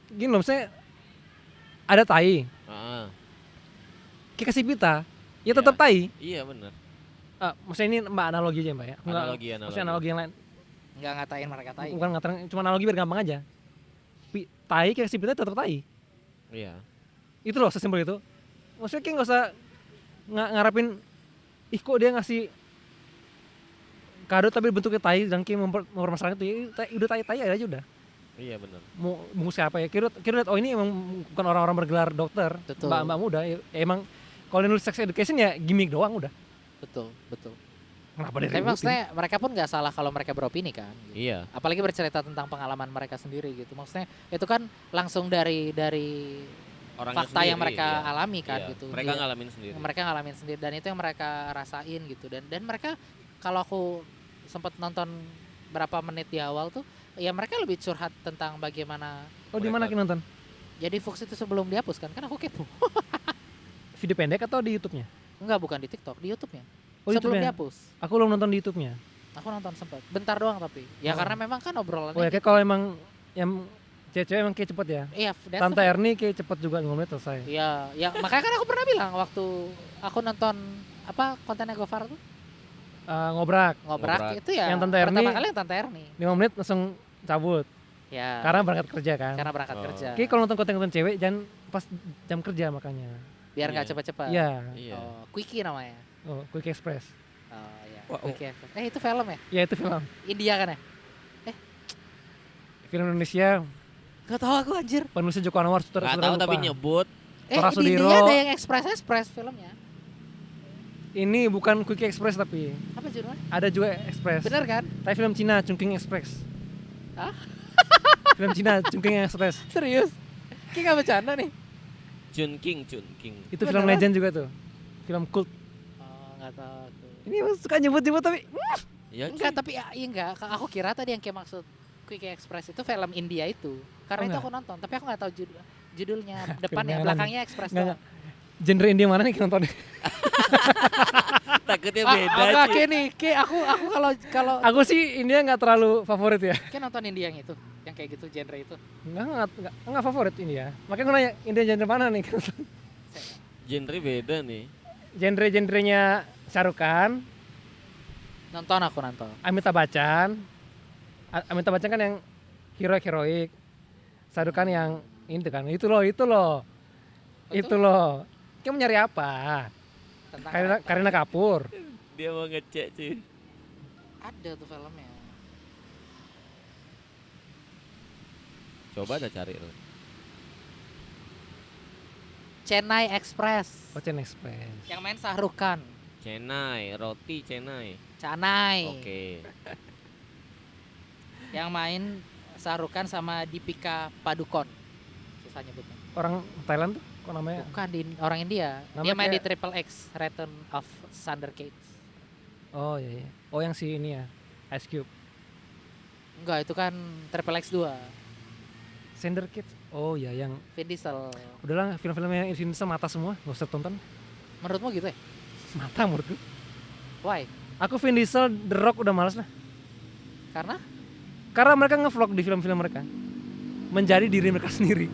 gini loh, misalnya ada tai, kayak kasih pita, ya tetap Iya. tai. Iya benar. Maksudnya ini mbak analogi aja mbak ya. Maksudnya analogi yang lain. Nggak ngatain mereka tai. Bukan ngatain, cuma analogi biar gampang aja. Tai kayak kasih pita tetap tai. Iya. Itu loh sesimpel itu. Maksudnya kayak nggak usah ngarapin, ih kok dia ngasih kado tapi bentuknya tai dan kayak mempermasalahkan itu ya, udah tai aja udah. Iya benar. Mau bungkus apa ya? Kira oh ini emang bukan orang-orang bergelar dokter, Betul. mbak muda ya, emang kalau nulis sex education ya gimmick doang udah. Betul. Kenapa Tapi diributin? maksudnya mereka pun nggak salah kalau mereka beropini kan. Gitu. Iya. Apalagi bercerita tentang pengalaman mereka sendiri gitu. Maksudnya itu kan langsung dari Orangnya fakta yang sendiri, mereka iya. alami kan Iya, gitu. Mereka Dia- ngalamin sendiri. mereka ngalamin sendiri dan itu yang mereka rasain gitu dan mereka kalau aku sempat nonton berapa menit di awal tuh ya mereka lebih curhat tentang bagaimana Oh di mana mereka- kita nonton? jadi Fox itu sebelum dihapus kan aku kepo. Video pendek atau di YouTube-nya? Enggak, bukan di TikTok, di YouTube-nya. Oh, Sebelum YouTube-nya. dihapus. Aku belum nonton di YouTube-nya. Aku nonton sempat. Bentar doang tapi. Ya Oh. karena memang kan obrolannya. Oh ya kayak kalau emang yang cewek emang kayak cepet ya. Iya, that's Tante the- Erni kayak cepet juga 5 menit selesai. Iya, ya makanya kan aku pernah bilang waktu aku nonton apa kontennya Gofar tuh Ngobrak ngobrak Ngobrak. itu ya Yang Tante pertama Erni- kali yang Tante Erni 5 menit langsung cabut ya karena berangkat kerja kan. karena berangkat Oh. kerja Kayak kalau nonton konten-konten cewek jangan pas jam kerja makanya. biar nggak Iya. cepat-cepat. Iya. Iya. Oh, Quickie namanya. Oh, Quick Express. Oh ya, Wah, Quickie. Itu film ya? Ya itu film. India kan ya? Film Indonesia Gak tahu aku anjir. penulisnya Joko Anwar Nggak tahu tapi nyebut. Tora Di India Sudiro. ada yang Express filmnya. Ini bukan Quick Express tapi Apa judulnya? ada juga Express. Bener kan? Tapi film Cina Chungking Express. Hah? Film Cina Chungking Express. Serius? Kayak gak bercanda nih. Chun King. Itu film Beneran? legend juga tuh. Film cult. Oh, nggak tahu aku. Ini suka nyebut-nyebut tapi Ya, Enggak, tapi ya, iya enggak. Aku kira tadi yang kayak maksud Quick Express itu film India itu. Karena Oh, itu enggak. aku nonton, tapi aku nggak tahu judulnya depannya, Kedengaran. belakangnya Express Enggak, doang. genre India mana nih nontonnya? takutnya Ah, beda enggak, sih. kayak nih, kayak aku kalau Aku sih India nggak terlalu favorit ya. kayak nonton India yang itu, yang kayak gitu genre itu. Enggak favorit India. Makanya gue nanya India genre mana nih? Genre beda nih. Genre-genrenya Shahrukh Khan, Aku nonton. Amitabh Bachchan. Amitabh Bachchan kan yang heroik. Shahrukh Khan yang itu kan. Itu loh. Itu loh. Kamu nyari apa? Tentang apa? Kareena Kapoor. Dia mau ngecek cuy. Ada tuh filmnya. Coba dah cari lu. Chennai Express. Ocean Express. Yang main Shahrukh Khan. Roti Chennai. Canai. Oke. Yang main Shahrukh Khan sama Deepika Padukone. Susah nyebutnya. Orang Thailand tuh kok namanya? Bukan orang India. Dia Namanya main di kayak- Triple X, Return of Thundercats. Oh iya. Oh yang si ini ya. Ice Cube. Enggak, itu kan Triple X 2. Sender Kids. Oh iya yang Vin Diesel. udahlah film-filmnya Indonesia mata semua, gak usah tonton. Menurutmu gitu ya? Mata menurutku. Why? Aku Vin Diesel, The Rock udah males lah. Karena? Karena mereka ngevlog di film-film mereka. Menjadi diri mereka sendiri.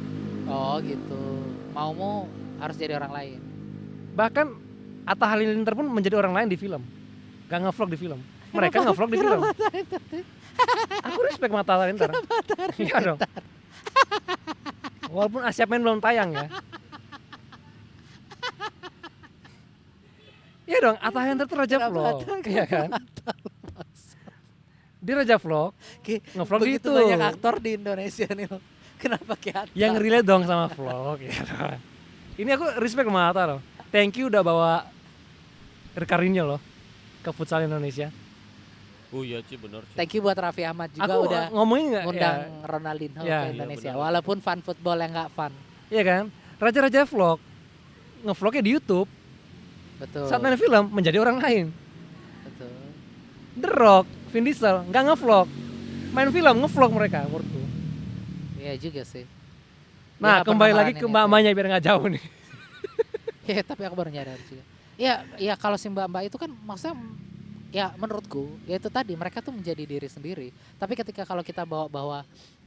Oh gitu. Maumu harus jadi orang lain. Bahkan Atta Halilintar pun menjadi orang lain di film. Gak ngevlog di film. Mereka ngevlog di film. Aku respect Atta Halilintar. Iya dong. Walaupun Asia Men belum tayang ya. Iya dong, Atta Halilintar itu raja vlog. Iya kan? Dia raja vlog, ngevlog di Begitu itu. banyak aktor di Indonesia nih loh. Kenapa kayak Atta? Yang relate dong sama vlog ya. Ini aku respect sama Atta loh. Thank you udah bawa Rekarinnya loh ke futsal Indonesia. Oh iya sih bener sih. Thank you buat Raffi Ahmad juga Aku udah ngomongin nggak? ngundang Ya, Ronaldinho Ya. ke Indonesia. Iya, benar. Walaupun fun football yang nggak fun. iya kan? Raja-raja vlog, ngevlognya di YouTube. Betul. Saat main film menjadi orang lain. Betul. The Rock, Vin Diesel nggak ngevlog, main film ngevlog mereka menurutku. Iya juga sih. Nah Dia nggak kembali pernah lagi marahin ke itu. mbak-mbaknya biar nggak jauh nih. Ya, tapi aku baru nyadar juga. Iya, iya kalau si mbak-mbak itu kan maksudnya ya menurutku ya itu tadi mereka tuh menjadi diri sendiri. Tapi ketika kalau kita bawa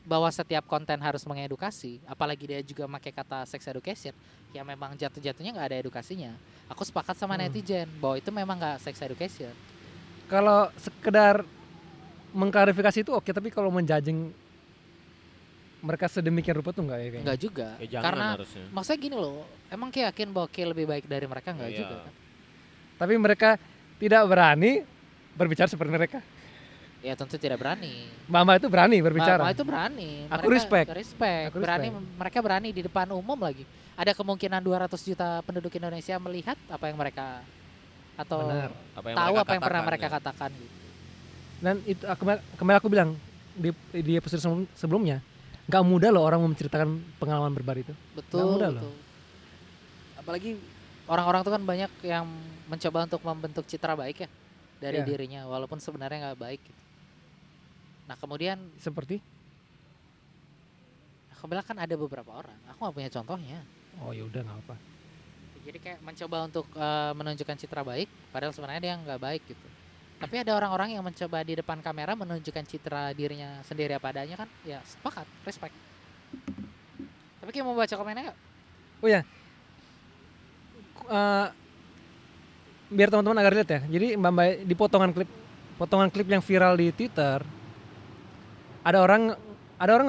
bahwa setiap konten harus mengedukasi, apalagi dia juga pakai kata sex education, ya memang jatuh-jatuhnya nggak ada edukasinya. Aku sepakat sama netizen bahwa itu memang nggak sex education. Kalau sekedar mengklarifikasi itu oke, tapi kalau menjudging mereka sedemikian rupa tuh enggak ya kayaknya. Enggak juga. Ya jangan Karena harusnya. maksudnya gini loh, emang kayak yakin bahwa kayak lebih baik dari mereka enggak Iya. juga kan? Tapi mereka tidak berani berbicara seperti mereka. Ya tentu tidak berani. Mbak itu berani berbicara. Mbak itu berani. Aku respect. Aku Berani, respect. mereka berani di depan umum lagi. Ada kemungkinan 200 juta penduduk Indonesia melihat apa yang mereka atau Benar. tahu apa yang pernah katakan, mereka ya. katakan gitu. Dan itu kemarin aku bilang di episode sebelumnya, nggak mudah loh orang menceritakan pengalaman berbar itu. Betul, mudah loh. betul. Apalagi orang-orang tuh kan banyak yang mencoba untuk membentuk citra baik ya dari Iya. dirinya walaupun sebenarnya nggak baik gitu. Nah kemudian Seperti, aku bilang kan ada beberapa orang, aku nggak punya contohnya. oh ya udah nggak apa. Jadi kayak mencoba untuk menunjukkan citra baik, padahal sebenarnya dia nggak baik gitu. Tapi ada orang-orang yang mencoba di depan kamera menunjukkan citra dirinya sendiri apa adanya kan, ya sepakat, respect. Tapi kayak mau baca komennya nggak? Oh ya, Eh, biar teman-teman agak relate ya. Jadi Mbak di potongan klip yang viral di Twitter, ada orang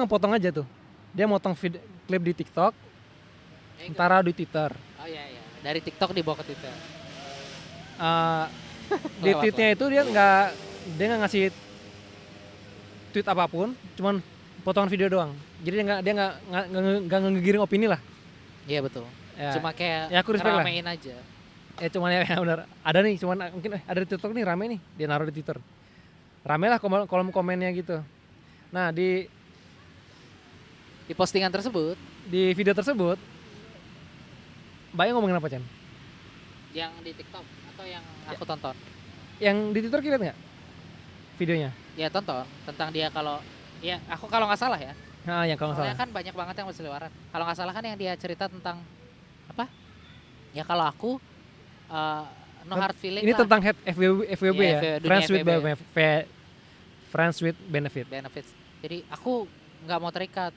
ngepotong aja tuh. Dia motong klip di TikTok, taruh di Twitter. Oh iya iya, dari TikTok dibawa ke Twitter. Eh, di Lewat tweetnya itu dia nggak ngasih tweet apapun, cuman potongan video doang. Jadi dia nggak ngegiring opini lah. Iya betul. Ya, Cuma kayak ya aku respect lah. ngeramein aja. Ya cuman ya benar. Ada nih, cuman mungkin ada di TikTok nih rame nih, dia naruh di Twitter. Rame lah kolom komennya gitu. Nah di Di postingan tersebut video tersebut, Mbaknya ngomongin apa Chan? yang di TikTok atau yang aku tonton? Yang di Twitter kira nggak videonya? Ya tonton tentang dia kalau ya aku kalau nggak salah ya. Nah yang kalau nggak Soalnya salah. kan banyak banget yang berseliweran. Kalau nggak salah kan yang dia cerita tentang apa? Ya kalau aku no hard feeling Ini lah. tentang FWB Iya, ya, dunia friends with FWB. friends with benefit. benefits. Jadi aku nggak mau terikat.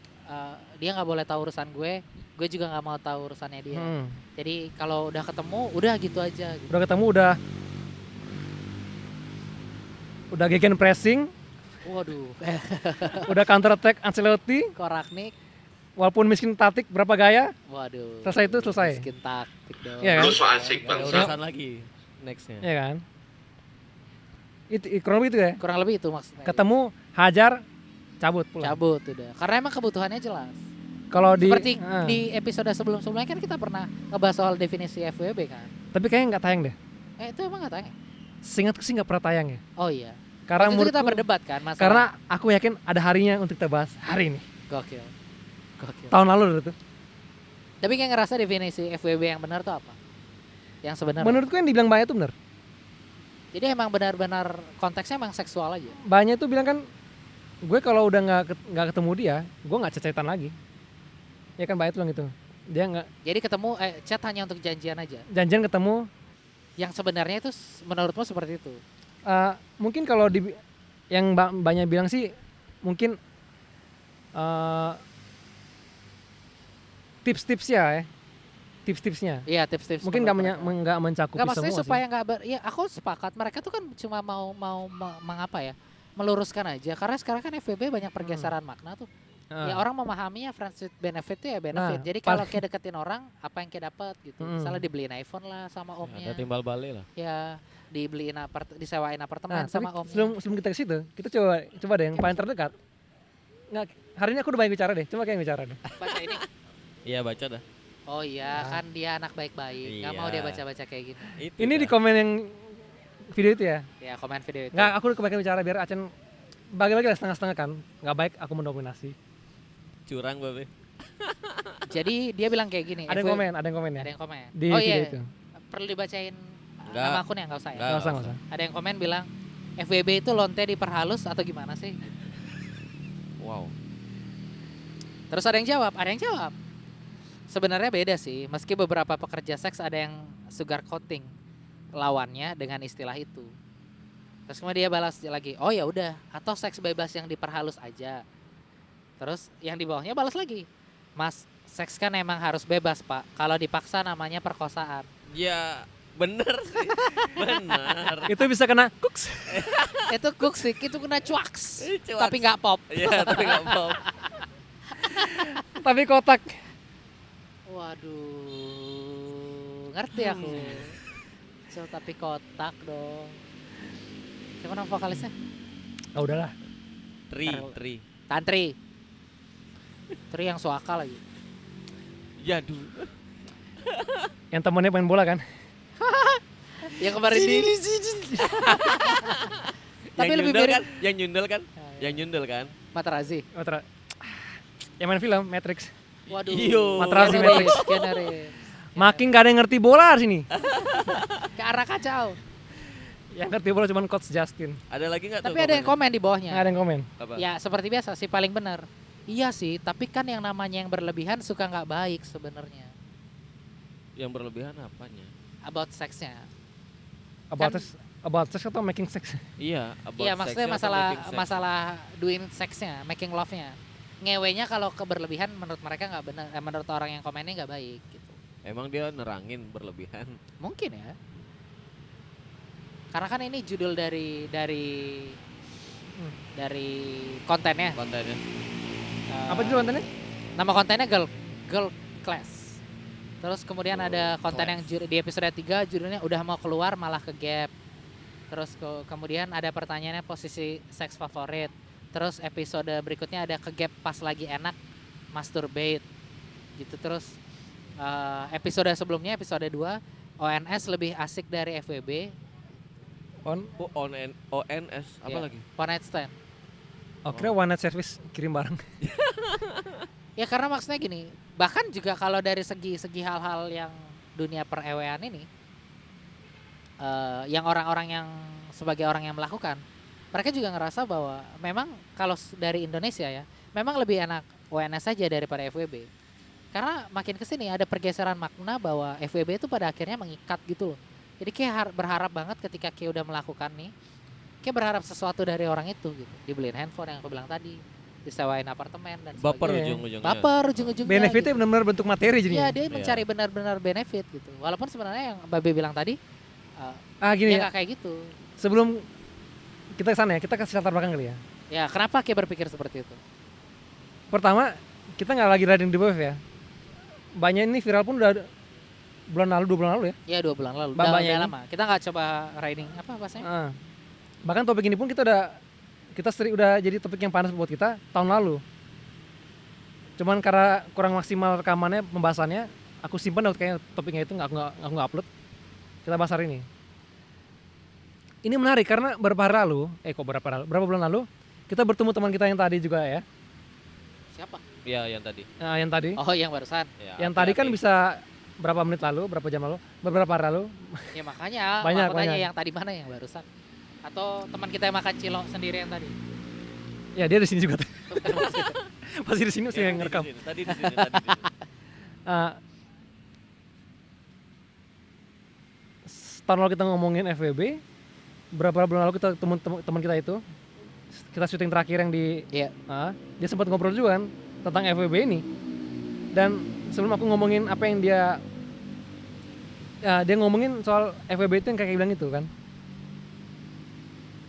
Dia nggak boleh tahu urusan gue juga nggak mau tahu urusannya dia. Jadi kalau udah ketemu, udah gitu aja. Gitu. Udah ketemu udah gegen pressing, Waduh, udah counter attack Ancelotti, Koraknik. walaupun miskin taktik berapa gaya, Waduh. Selesai itu selesai. Miskin taktik dong. Iya kan? Lu so asik Ada bangsa. urusan lagi nextnya. ya kan? Itu kurang lebih itu ya. Kurang lebih itu maksudnya. Ketemu, hajar, cabut pulang. Cabut udah. Karena emang kebutuhannya jelas. Kalau Seperti di episode sebelum-sebelumnya kan kita pernah ngebahas soal definisi FWB kan. tapi kayaknya nggak tayang deh. Itu emang nggak tanya? Seingatku sih nggak pernah tayang ya. Oh iya. Karena Waktu itu kita menurutku- berdebat kan masalah. Karena aku yakin ada harinya untuk kita bahas hari ini. Gokil. Gokil. Tahun lalu itu. Tapi kayak ngerasa definisi FWB yang benar tuh apa? Yang sebenarnya. Menurutku yang dibilang Mbaknya itu benar. Jadi emang benar-benar konteksnya emang seksual aja. Mbaknya itu bilang kan, gue kalau udah nggak ketemu dia, gue nggak cecetan lagi. Ya kan Mbaknya itu bilang gitu. Dia nggak Jadi ketemu chat hanya untuk janjian aja. janjian ketemu. Yang sebenarnya itu menurutmu seperti itu. Mungkin kalau yang Mbaknya bilang sih mungkin tips-tipsnya ya. Tips-tipsnya. Iya, tips-tips. Mungkin menurut mereka. nggak mencakupi Nggak, maksudnya semua supaya sih. nggak ya aku sepakat mereka tuh kan cuma mau mengapa ya, meluruskan aja karena sekarang kan FWB banyak pergeseran makna tuh. Ya orang memahaminya friends with benefit tuh ya benefit. Nah, Jadi kalau kayak deketin orang apa yang kayak dapat gitu. Hmm. Misalnya dibeliin iPhone lah sama omnya. Ada timbal balik lah. Ya dibeliin disewain apartemen Nah, tapi sama omnya. sebelum kita ke situ, kita coba deh yang paling terdekat. Nggak, hari ini aku udah banyak bicara deh. Coba kayak yang bicara deh. Baca ini. Iya baca dah. Oh iya, kan dia anak baik-baik. Nggak mau Iya. dia baca-baca kayak gini. Itu Ini dah. di komen yang video itu ya. Ya komen video itu. Nggak, aku kebanyakan bicara biar Acen bagi-bagi lah setengah-setengah kan. Nggak baik aku mendominasi. curang babe. Jadi dia bilang kayak gini. Ada yang komen ya. Ada yang komen. Di oh video iya. itu. Perlu dibacain Enggak. nama akunnya nggak usah ya. Enggak. Nggak usah. Ada yang komen bilang FWB itu lonte diperhalus atau gimana sih? Wow. Terus ada yang jawab. Sebenarnya beda sih, meski beberapa pekerja seks ada yang sugar coating lawannya dengan istilah itu. Terus kemudian dia balas lagi, oh ya udah, atau seks bebas yang diperhalus aja. Terus yang di bawahnya balas lagi, Mas, seks kan emang harus bebas pak, kalau dipaksa namanya perkosaan. Ya bener sih. Bener. Itu bisa kena kuks. Itu kuksik, itu kena cuaks, Cuaks. tapi nggak pop. Iya tapi nggak mau. Tapi kotak. Waduh, ngerti aku. So, tapi kotak dong. Siapa nama vokalisnya? Oh udahlah. Tri. Tantri. Tri yang suaka lagi. Ya dulu. Yang temennya main bola kan? Yang kemarin di Tapi lebih mirip Yang nyundel kan? Ya, ya. Yang nyundel kan? Materazzi. Oh, yang main film Matrix. Waduh. Iyo. Materazzi, Keanu Matrix. Reeves, Keanu Reeves. Makin gak ada yang ngerti bola di sini. Ke arah kacau. Yang ngerti bola cuma Coach Justin. Ada lagi nggak tuh? Tapi ada yang komen di bawahnya. Nggak ada yang komen. Apa? Ya seperti biasa sih paling benar. Iya sih, tapi kan yang namanya yang berlebihan suka nggak baik sebenarnya. Yang berlebihan apanya? About sex-nya. About sex atau making sex? Iya, about Iya maksudnya sex-nya atau masalah making sex? masalah doing sex-nya, making love-nya. Ngewenya kalau keberlebihan menurut mereka nggak benar, menurut orang yang komennya nggak baik gitu. Emang dia nerangin berlebihan. Mungkin ya. Karena kan ini judul dari kontennya. Kontennya. Apa judul kontennya? Nama kontennya Girl Class. Terus kemudian ada konten yang di episode 3 judulnya udah mau keluar malah ke gap. Terus kemudian ada pertanyaannya posisi seks favorit. Terus episode berikutnya ada ke gap pas lagi enak masturbate. Gitu terus episode sebelumnya episode 2 ONS lebih asik dari FWB. ONS apa Ya, lagi? One night stand. Oh kira one night service kirim barang. Ya karena maksudnya gini, bahkan juga kalau dari segi hal-hal yang dunia per-ewean ini, yang orang-orang yang sebagai orang yang melakukan, mereka juga ngerasa bahwa memang kalau dari Indonesia ya, memang lebih enak ONS saja daripada FWB. Karena makin kesini ada pergeseran makna bahwa FWB itu pada akhirnya mengikat gitu loh. Jadi kayak berharap banget ketika kayak udah melakukan nih, kayak berharap sesuatu dari orang itu gitu. Dibeliin handphone yang aku bilang tadi, disewain apartemen dan Baper Iya. ujung-ujungnya. Baper ujung-ujungnya. Benefitnya gitu. benar-benar bentuk materi Iya jadinya. dia mencari benar-benar benefit gitu. Walaupun sebenarnya yang Babe bilang tadi, Gini ya ya, nggak kayak gitu. sebelum kita ke sana ya, kita kasih latar belakang kali ya. Ya kenapa kayak berpikir seperti itu? Pertama, kita nggak lagi riding the wave ya. Banyak ini viral pun udah bulan lalu, 2 bulan lalu ya. Ya 2 bulan lalu. Banyak Udah ini. lama. Kita nggak coba riding apa bahasanya? Bahkan topik ini pun udah jadi topik yang panas buat kita tahun lalu. Cuman karena kurang maksimal rekamannya, pembahasannya, aku simpan kayaknya topiknya itu nggak upload. Kita bahas hari ini. Ini menarik karena berapa bulan lalu kita bertemu teman kita yang tadi juga ya. Siapa? Iya, yang tadi. Nah, yang tadi. Oh yang barusan. Ya, Yang tadi kan hati-hati. bisa berapa menit lalu, berapa jam lalu, beberapa hari lalu. Ya makanya Banyak, aku tanya banyak. yang tadi mana yang barusan? Atau teman kita yang makan cilok sendiri yang tadi? Ya dia di sini juga. Pasti di sini sih Ya, yang ngerekam. Tadi di sini, tadi di sini. Tahun lalu kita ngomongin FWB, berapa bulan lalu kita teman kita itu, kita syuting terakhir yang di, Iya. dia sempat ngobrol juga kan tentang FWB ini. Dan sebelum aku ngomongin apa yang dia ngomongin soal FWB itu yang kayak bilang itu kan,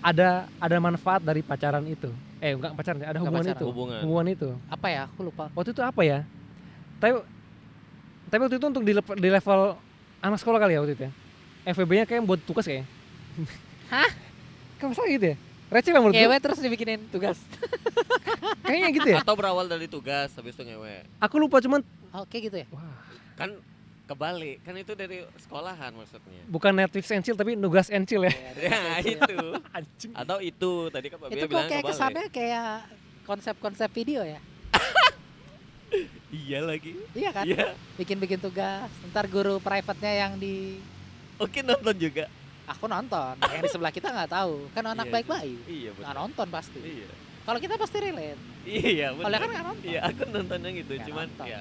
ada manfaat dari pacaran itu. Enggak pacaran, ada Enggak hubungan pacaran. itu. Hubungan. itu. Apa ya? Aku lupa. Waktu itu apa ya? Tapi waktu itu untuk di level anak sekolah kali ya waktu itu ya. FWB-nya kayak buat tugas kayaknya. Hah? Kan masa gitu ya? Receh lah menurut gue. Ngewe terus dibikinin tugas. Kayaknya gitu ya. Atau berawal dari tugas habis itu ngewe. Aku lupa cuman Oke gitu ya. Kan kebalik, kan itu dari sekolahan maksudnya. bukan Netflix and chill tapi nugas and chill ya. Ya, itu. Anjing. Atau itu tadi kan Mbak Itu Bia kok bilang kayak kebalik. kesannya kayak konsep-konsep video ya. Iya lagi. Iya kan? Iya. Bikin-bikin tugas. Ntar guru private-nya yang di Oke, nonton juga. aku nonton, yang di sebelah kita nggak tahu. Kan anak Iya, baik-baik. Iya, Nggak benar. nonton pasti. Iya. Kalau kita pasti relate. Iya, Kalau benar. kan nggak nonton. Iya, aku nontonnya gitu, Nggak cuman nonton. ya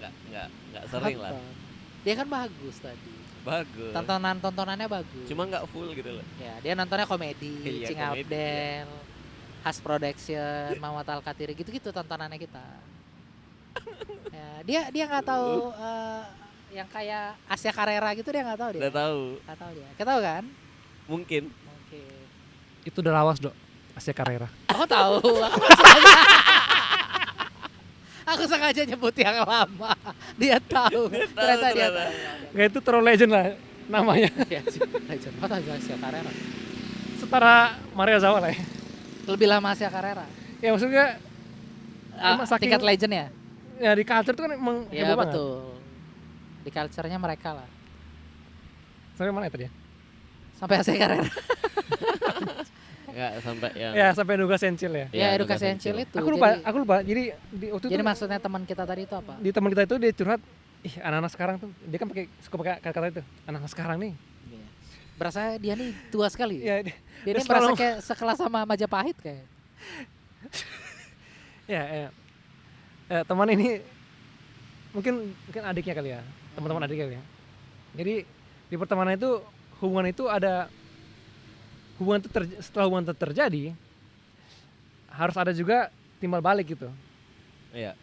nggak sering lah. Nonton. Dia kan bagus tadi. Bagus. Tontonannya bagus. Cuma nggak full gitu loh. Ya, dia nontonnya komedi, Iya, Cing komedi, Abdel, Has Production, Muhammad Al Katiri, gitu-gitu tontonannya kita. Ya, dia nggak tahu yang kayak Asia Carrera gitu dia nggak tahu dia. Udah tahu. Nggak tahu dia. Kita tahu kan? Mungkin. Mungkin. Itu udah lawas, Dok. Asia Carrera. Aku tahu. Aku sengaja nyebut yang lama. Dia tahu. Ternyata dia ternyata. tahu. Enggak itu terlalu legend lah namanya. Iya sih, legend. Oh, tahu Asia Carrera. Setara Maria Zawa lah ya. Lebih lama Asia Carrera. Ya maksudnya emang saking- Tingkat legend ya? ya di culture tuh kan emang Ya heboh banget. betul. Di culture-nya mereka lah. Sampai mana ya tadi ya? Sampai Asia Carrera. Enggak sampai yang Ya sampai Nuga Sencil ya. Ya, Ya, edukasi Education Encil itu. Aku lupa. Jadi di waktu Jadi itu maksudnya teman kita tadi itu apa? di teman kita itu dia curhat, ih anak-anak sekarang tuh dia kan suka pakai kata-kata itu. Anak-anak sekarang nih. Iya. Berasa dia nih tua sekali. Ya, Dia dia ini merasa selalu- kayak sekelas sama Majapahit kayak. ya. Teman ini mungkin adiknya kali ya. Teman-teman adiknya kali ya. Jadi di pertemanan itu hubungan itu ada setelah hubungan itu terjadi harus ada juga timbal balik gitu. Iya.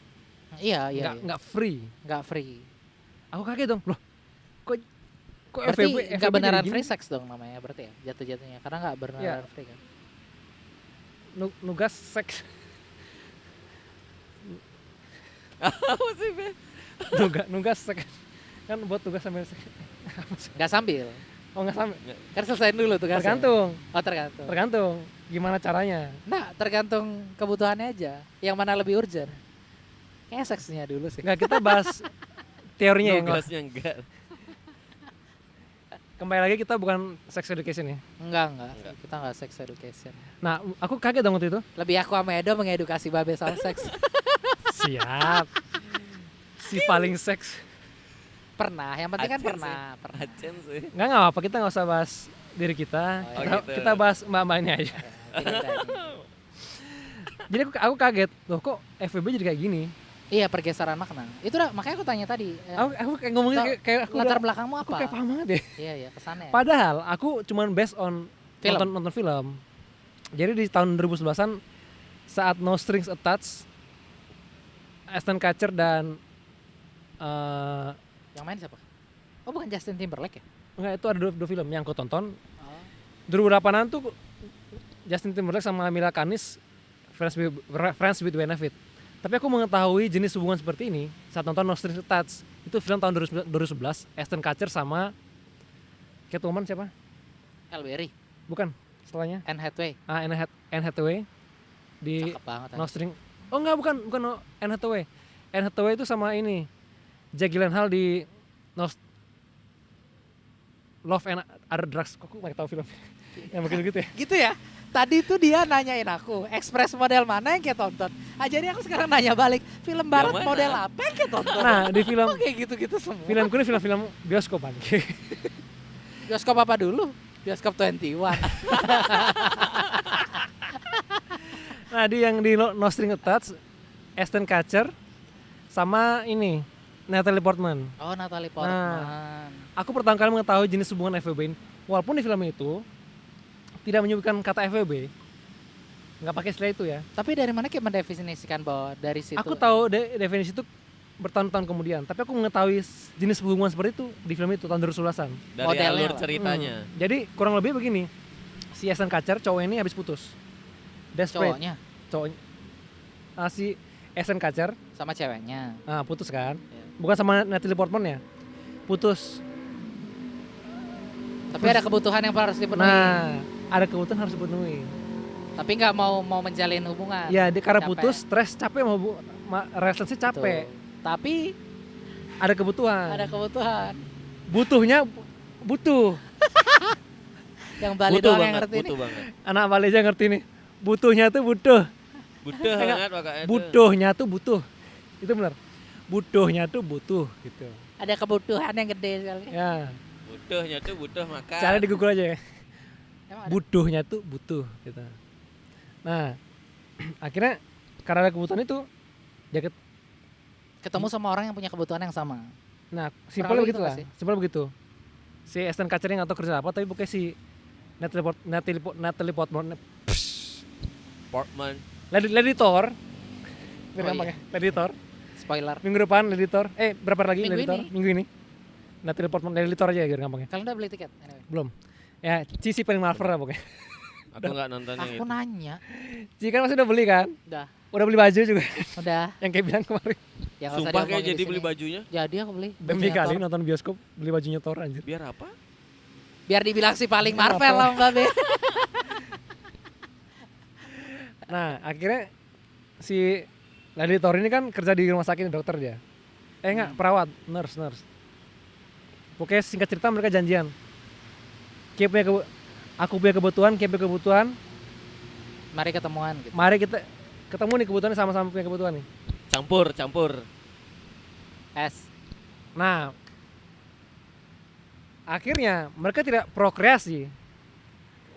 Iya, iya. Nggak free. Nggak free. Aku kaget dong, loh. Kok Berarti FWB nggak jadi beneran gini? free sex dong namanya berarti ya jatuh-jatuhnya karena nggak beneran Iya. free kan. Nugas seks. Apa sih, Be? Nugas seks. Kan buat tugas sambil seks. Nggak sambil. Oh nggak sampai. Kan selesaiin dulu tugasnya. Tergantung. Oh tergantung. Tergantung gimana caranya. Nah tergantung kebutuhannya aja. Yang mana lebih urgent? Kayak seksnya dulu sih. Enggak, kita bahas teorinya ya. Nugasnya enggak. Kembali lagi kita bukan sex education ya. Enggak. Enggak. Kita nggak sex education. Nah, aku kaget dong waktu itu. Lebih aku sama Edo mengedukasi Babe soal seks. Siap. Si paling seks. Pernah. Yang penting kan Acen pernah. Acen sih. Nggak apa-apa, kita nggak usah bahas diri kita. Oh, gitu. Kita bahas mbak-mbaknya aja. Tidak ada. Jadi aku kaget, loh kok FWB jadi kayak gini? Iya pergeseran makna. Itu dah makanya aku tanya tadi. Aku kayak ngomongin kayak aku latar udah- belakangmu aku apa? kayak paham banget ya. Iya kesannya. Padahal aku cuman based on Film. nonton film. Jadi di tahun 2011-an saat No Strings Attached, Ashton Kutcher dan Yang main siapa? Oh bukan Justin Timberlake ya? enggak, itu ada dua film yang aku tonton. Oh. 2008-an tuh Justin Timberlake sama Mila Kunis Friends with Benefit. Tapi aku mengetahui jenis hubungan seperti ini saat nonton No Strings Attached. Itu film tahun 2011, Ashton Kutcher sama Catwoman siapa? El Berry, Bukan, setelahnya. Anne Hathaway. Anne Hathaway di Cakep banget. No String. Oh enggak, bukan Anne Hathaway. Anne Hathaway itu sama ini Jake Gyllenhaal di Love and Other Drugs. Kok aku nggak tahu film yang begitu-gitu ya? Gitu ya? Tadi tuh dia nanyain aku, Express model mana yang kayak tonton? Jadi aku sekarang nanya balik, film barat mana? model apa yang kayak tonton? Nah di film Kok kayak gitu-gitu semua? filmku ini film-film bioskopan. Bioskop apa dulu? Bioskop 21. Nah di No String Attached, Ashton Kutcher sama ini Natalie Portman. Oh Natalie Portman. Aku pertama kali mengetahui jenis hubungan FWB ini. Walaupun di film itu tidak menyebutkan kata FWB, nggak pakai istilah itu ya. Tapi dari mana kayak mendefinisikan bahwa dari situ? Aku tahu definisi itu bertahun-tahun kemudian, tapi aku mengetahui jenis hubungan seperti itu di film itu tahun 2011-an. Dari Modelnya alur lah. ceritanya. Jadi kurang lebih begini, si Ashton Kutcher cowok ini habis putus, desperate. cowoknya Si Ashton Kutcher sama ceweknya. putus kan, Ya. bukan sama Natalie Portman ya, putus. Tapi ada kebutuhan yang harus dipenuhi. Nah, ada kebutuhan harus dipenuhi. Tapi nggak mau menjalin hubungan. Ya, dia karena Capek. putus, stres, capek mau relationship capek. Tuh. Tapi Ada kebutuhan. ada kebutuhan. Butuhnya butuh. Yang Bali Butuh doang yang banget, ngerti ini. butuh banget. Anak Bali aja ngerti nih. Butuhnya tuh butuh. Butuh banget makanya. Butuhnya tuh butuh. Itu benar. Butuhnya tuh butuh gitu. Ada kebutuhan yang gede sekali. Ya, Butuhnya tuh butuh makan. cara di Google aja ya. Emang ada? Butuhnya tuh butuh gitu. Nah, akhirnya karena ada kebutuhan itu dia Ketemu sama orang yang punya kebutuhan yang sama. nah, Kurang simpel lebih begitu gitu lah. nggak sih? Simpel begitu. Si Ashton Kutcher nggak tahu kerja apa, tapi pokoknya si Natalie Portman, Portman. Lady Thor. Biar Oh, gampang iya. ya, Lady Thor. Spoiler. Minggu depan Lady Thor. Berapa hari lagi Minggu Lady Thor? ini. Minggu ini. Natalie Portman, Lady Thor aja biar gampang ya. Kalian udah beli tiket? Anyway. Belum. Ya, Cici paling Marvel lah pokoknya. Aku nggak nonton yang Aku itu. nanya. Cici kan masih udah beli kan? Udah. Udah beli baju juga. Udah. Yang kayak bilang kemarin. Yang nggak usah Sumpah kayak diomongin jadi di beli sini. bajunya. Jadi aku beli. Demi bajunya kali Thor. nonton bioskop beli bajunya Thor anjir. Biar apa? Biar dibilang si paling Marvel. Marvel lah Mbak Be. Nah akhirnya si Lady Thor ini kan kerja di rumah sakit, dokter dia. Enggak, perawat, nurse. Pokoknya singkat cerita mereka janjian. Aku punya kebutuhan, Kia punya kebutuhan. Mari ketemuan gitu. Mari kita ketemu nih, kebutuhannya sama-sama punya kebutuhan nih. Campur. S. Nah, akhirnya mereka tidak prokreasi.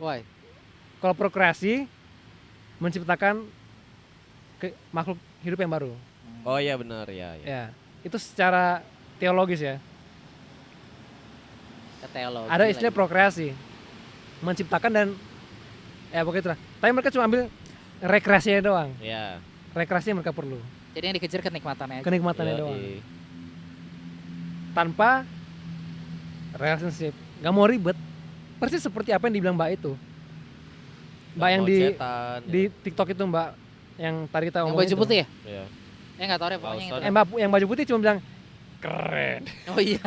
Why? Kalau prokreasi menciptakan makhluk hidup yang baru. Oh iya benar ya. Ya, itu secara teologis ya. Ke teologi. Ada istilah lagi. prokreasi, menciptakan dan ya pokoknya itulah. Tapi mereka cuma ambil rekreasinya doang. Ya. Rekreasi yang mereka perlu, Jadi yang dikejar kenikmatannya aja. kenikmatannya doang, Yoi. tanpa relationship. Gak mau ribet. Persis seperti apa yang dibilang Mbak itu. Mbak Gak yang mau di cetan, di TikTok itu, Mbak yang tadi kita Yang ngomongin baju itu. putih ya? ya. Nggak tahu deh pokoknya Paus itu. tadi. Mbak yang baju putih cuma bilang keren. Oh iya.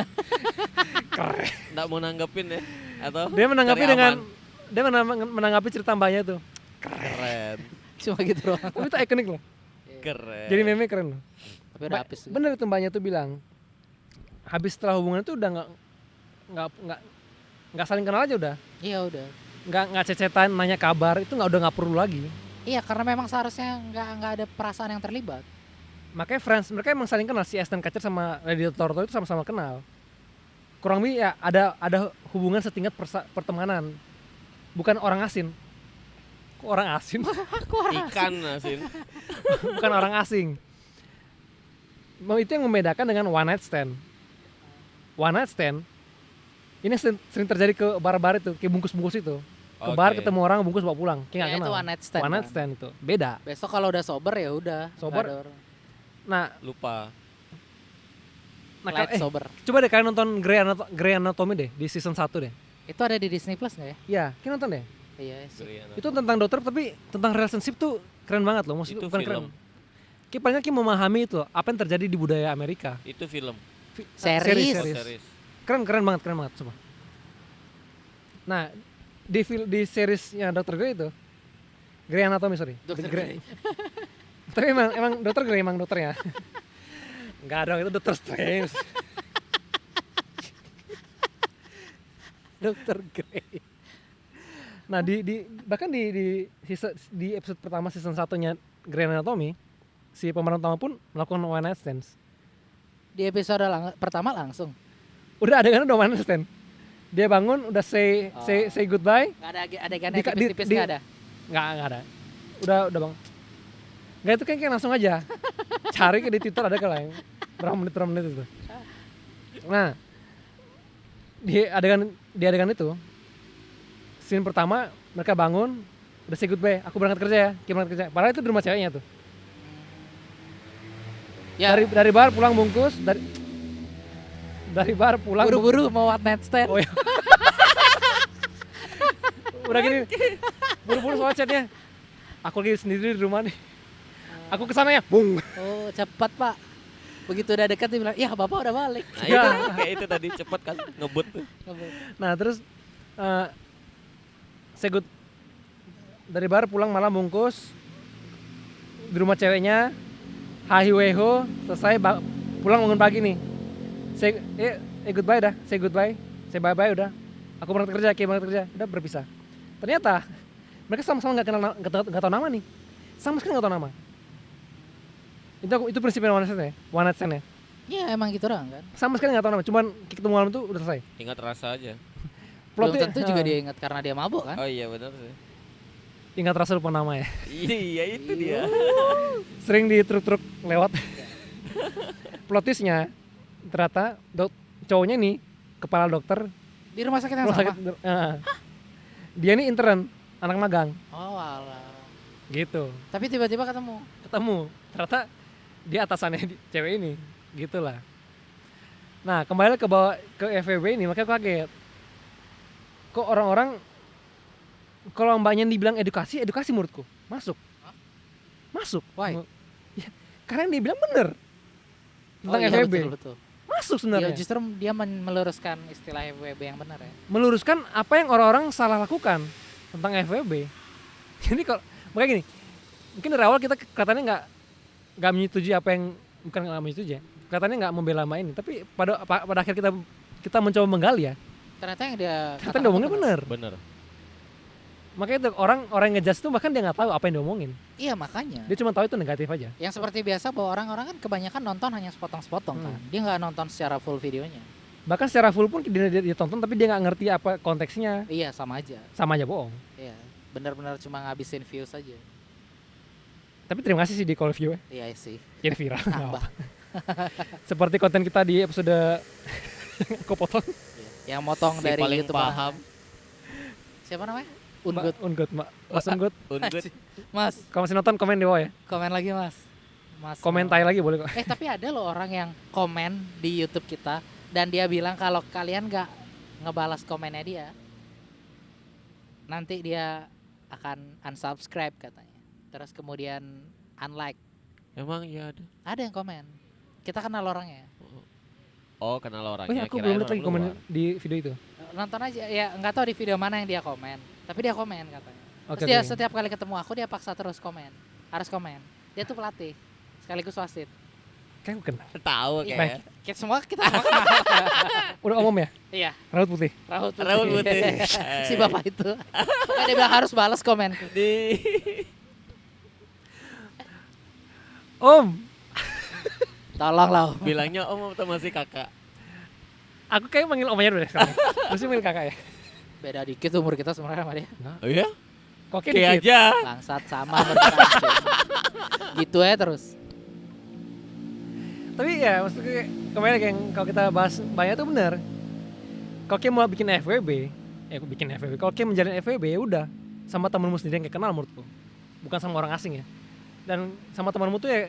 Keren. Nggak mau nanggepin ya? Atau Dia menanggapi cari dengan aman? dia menanggapi cerita Mbaknya itu. Keren. Cuma gitu doang. Tapi itu ikonik loh. Keren. Jadi meme keren loh. Tapi udah habis. tuh. Bener itu Mbaknya tuh bilang, habis setelah hubungan itu udah nggak saling kenal aja udah. Iya udah. Nggak cecetan nanya kabar, itu nggak perlu lagi. Iya karena memang seharusnya nggak ada perasaan yang terlibat. Makanya friends, mereka emang saling kenal. Si Ashton Kutcher sama Lady Torto itu sama-sama kenal. Kurang lebih ya ada hubungan setingkat pertemanan. Bukan orang asing. Kok orang asing? Ikan asin. Bukan orang asing. Itu yang membedakan dengan one night stand. One night stand ini sering terjadi ke bar-bar itu, kayak bungkus-bungkus itu. Ke bar Oke. ketemu orang bungkus bawa pulang, kayak nggak Ya, itu kenal. one night stand, One night kan? stand itu beda. Besok kalau udah sober ya udah. Sober? nggak ada orang. Nah, Lupa. Light sober. coba deh kalian nonton Grey Anatomy deh di season 1 deh. Itu ada di Disney Plus nggak ya? Iya, kalian nonton deh. Iya sih. Itu tentang dokter tapi tentang relationship tuh keren banget loh. Maksudnya Itu bukan film. keren. Kayak paling nggak memahami itu apa yang terjadi di budaya Amerika. Itu film. Series. Oh, series. Keren banget coba. Nah, di seriesnya Dr. Grey itu Grey Anatomy, sorry. Dr. The Grey. Tapi emang Dr. Grey emang dokternya. Enggak dong, itu Dr. Strange. Dr. Grey. Nah, bahkan di episode pertama season 1-nya Grey Anatomy, si pemeran utama pun melakukan one night stands. Di episode pertama langsung. Udah adegan udah one night stand. Dia bangun udah say goodbye. Nggak ada adegan Di- tipis-tipis di- nggak ada. Nggak ada. Udah bang. Nggak, itu kayak langsung aja. Cari ke di Twitter ada kali yang berapa menit itu. Nah, di adegan itu scene pertama mereka bangun udah say goodbye, aku berangkat kerja ya, Kim berangkat kerja. Padahal itu di rumah ceweknya tuh. Ya, Dari bar pulang bungkus, dari bar pulang buru-buru mau one night stand. Oh iya. Udah gini, buru-buru soal chatnya. Aku lagi sendiri di rumah nih. Aku kesana ya, bung. Oh, cepat Pak. Begitu udah dekat dia bilang, "Ya, Bapak udah balik." Nah, itu kayak itu tadi cepet kan ngebut tuh. Nah terus say good dari bar pulang malam bungkus di rumah ceweknya, hahiweho selesai pulang bangun pagi nih. Say goodbye dah, say goodbye, say bye bye udah. Aku berangkat kerja, Kim berangkat kerja, udah berpisah. Ternyata mereka sama-sama nggak tahu nama nih, sama sekali nggak tahu nama. Itu prinsipnya one night stand ya. Ya, emang gitu doang kan. Sama sekali nggak tahu nama, cuman ketemu malam itu udah selesai. Ingat rasa aja. Belum Plotnya- tentu juga dia ingat karena dia mabuk kan. Oh iya benar sih. Ingat rasa lupa nama ya. Iya itu dia. Sering di truk-truk lewat. Plot twist-nya ternyata cowoknya nih kepala dokter Di rumah sakit yang rumah sama. sakit. Dia nih intern, anak magang Oh, alah. gitu. Tapi tiba-tiba ketemu. Ternyata dia atasannya cewek ini, gitulah. Nah, kembali ke FWB ini, makanya aku kaget. Kok orang-orang kalau mbaknya dibilang edukasi menurutku masuk. Why? Ya, karena yang dia bilang bener tentang iya, FWB. betul. Masuk Ya, sebenarnya. justru dia meluruskan istilah FWB yang benar ya. Meluruskan apa yang orang-orang salah lakukan tentang FWB. Jadi kalau makanya gini, mungkin dari awal kita kelihatannya nggak menyetujui apa yang bukan nggak menyetujui ya, kelihatannya nggak membela sama ini, tapi pada akhir kita mencoba menggali ya, Ternyata yang dia ternyata yang diomongin bener. Bener. Makanya itu orang yang ngejudge tuh bahkan dia nggak tahu apa yang diomongin, Iya makanya. dia cuma tahu itu negatif aja. Yang seperti biasa bahwa orang-orang kan kebanyakan nonton hanya sepotong-sepotong kan. Dia nggak nonton secara full videonya. Bahkan secara full pun dia tonton tapi dia nggak ngerti apa konteksnya, Iya sama aja. sama aja bohong. Iya. Benar-benar cuma ngabisin views aja. Tapi terima kasih sih di call view ya, Iya sih. jadi viral. Nambah. Seperti konten kita di episode kok potong. Iya. Yang motong Si dari paling YouTube. paham. Siapa namanya? Ungut, Mas Ungut. Ungut. Mas, Kalau masih nonton komen di bawah ya. komen lagi Mas. Mas. Komen mau- tai lagi boleh kok. Tapi ada loh orang yang komen di YouTube kita dan dia bilang kalau kalian nggak ngebalas komennya dia, nanti dia akan unsubscribe katanya. Terus kemudian unlike. Emang iya ada. Ada yang komen. Kita kenal orangnya. Oh, kenal Oh orangnya. ya, aku kirain belum lihat lagi orang komen luar. di video itu. Nonton aja ya, nggak tahu di video mana yang dia komen. Tapi dia komen katanya. Oke. Terus dia Oke. setiap kali ketemu aku dia paksa terus komen. Harus komen. Dia tuh pelatih sekaligus wasit. Kayak aku kenal. Tahu Iya. kayaknya. Kita semua kenal. Udah umum ya? Iya, Rambut putih. Raut putih. Raut putih. Si bapak itu. Pokoknya dia bilang harus balas komen. Di Om, Tolong lah. bilangnya om atau masih kakak? aku kayak manggil omnya dulu deh sekarang. Terus manggil kakak ya. Beda dikit umur kita sebenarnya sama dia. Oh iya? Kok Kayak kayak dikit. aja. Bangsat sama umur kita. Gitu ya terus. Tapi ya maksudnya kemarin yang kalau kita bahas banyak tuh benar. Kalau kayak mau bikin FWB, aku bikin FWB. Kalau kayak menjalin FWB ya udah sama temenmu sendiri yang kayak kenal menurutku. Bukan sama orang asing ya. Dan sama temanmu tuh ya.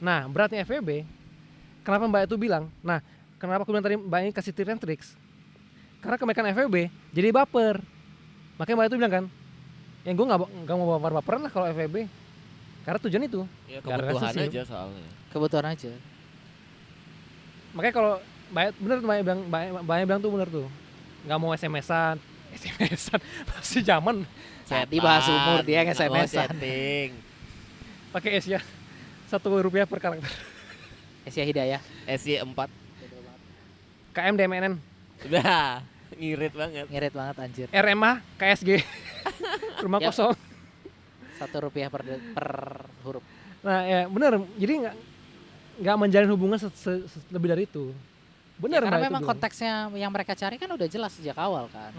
Nah, beratnya FWB. Kenapa Mbak itu bilang? Nah, kenapa aku bilang tadi Mbak ini kasih tips and tricks? Karena kebanyakan FWB jadi baper. Makanya Mbak itu bilang kan, yang gue nggak mau baper-baperan lah kalau FWB. Karena tujuan itu. Ya Gara-gara kebutuhan senyum. aja soalnya. Kebutuhan aja. Makanya kalau bener tuh Mbak bilang tuh bener tuh, nggak mau SMS-an masih zaman Tadi bahas umur dia Oh, nge-SMS-an. setting. pakai S ya, Rp1 per karakter. Asia Hidayah. SY4. KM DMNN, Udah, ngirit banget. Ngirit banget anjir. RMA, KSG, rumah Ya. kosong. Rp1 per huruf. Nah ya bener, jadi nggak menjalin hubungan lebih dari itu. Bener Ya, karena Mbak itu memang bilang. konteksnya yang mereka cari kan udah jelas sejak awal kan.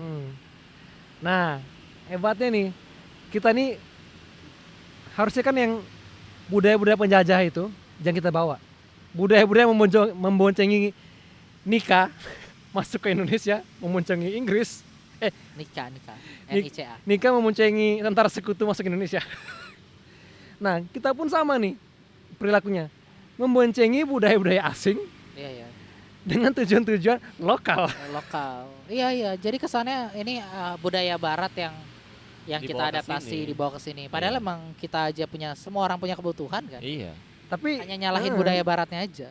Nah hebatnya nih, kita nih harusnya kan yang budaya-budaya penjajah itu jangan kita bawa. Budaya-budaya memboncengi nikah masuk ke Indonesia, memboncengi Inggris, Nikah. Nik- NICA. nikah memboncengi tentara sekutu masuk Indonesia. Nah kita pun sama nih perilakunya, memboncengi budaya-budaya asing Iya ya. dengan tujuan-tujuan lokal. Lokal. Iya. Jadi kesannya ini budaya barat yang Dibawa kita ke adaptasi sini. dibawa ke sini. Padahal Iya. emang kita aja semua orang punya kebutuhan kan. Iya. Tapi Hanya nyalahin budaya baratnya aja.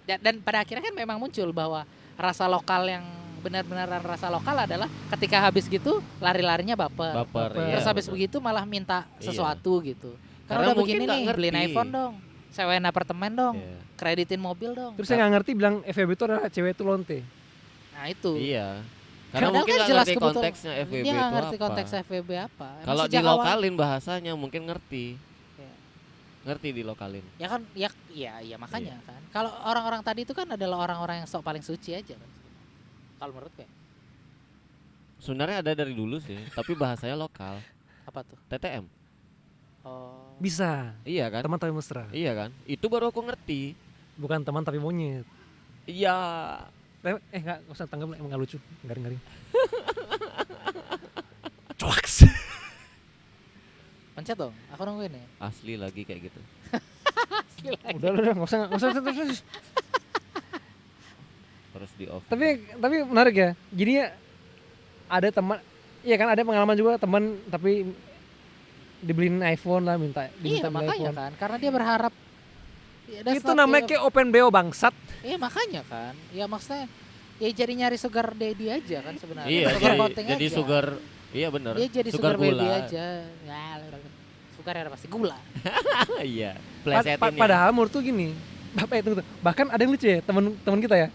Dan pada akhirnya kan memang muncul bahwa rasa lokal yang benar-benar rasa lokal adalah ketika habis gitu lari-larinya baper. Baper. Terus iya, habis betul. begitu malah minta Iya. sesuatu gitu. Karena Karena udah mungkin begini nggak nih, ngerti. beliin iPhone dong. Sewain apartemen dong. Iya. Kreditin mobil dong. terus saya nggak ngerti bilang FWB itu adalah cewek itu lonte. Nah itu. Iya. Karena Padahal mungkin kan nggak jelas ngerti kebutuhan. konteksnya FWB Dia itu nggak ngerti apa. konteks FWB apa. Emang Kalau sejak awal- dilokalin bahasanya mungkin ngerti. Iya. Ngerti dilokalin. Ya kan, ya makanya kan. Kalau orang-orang tadi itu kan adalah orang-orang yang sok paling suci aja kan. Kalau menurut gue, Sebenarnya ada dari dulu sih, tapi bahasanya lokal. apa tuh? TTM. Oh, Bisa, Iya kan? teman tapi mesra. Iya kan? Itu baru aku ngerti. Bukan teman tapi monyet. Iya. Nggak usah tanggap, emang nggak lucu, garing-garing. Cuaks. pencet dong. Aku nungguin ya. Asli lagi kayak gitu. Udah, nggak usah. Harus di off. Tapi menarik ya. Jadi ya ada teman, iya kan ada pengalaman juga teman tapi dibeliin iPhone lah, Iya diminta beli makanya iPhone. kan. Karena dia berharap. Ya, that's Itu not namanya the- kayak open BO bangsat. Iya makanya kan. Ya maksudnya ya jadi nyari sugar daddy aja kan sebenarnya. Iya, Sugar coating jadi aja. sugar. Iya bener. Dia jadi sugar baby gula. aja. Ya, Sukar ya pasti gula. Iya, plesetin ya. Padahal menurut tuh gini, Bapak itu bahkan ada yang lucu ya, teman kita ya.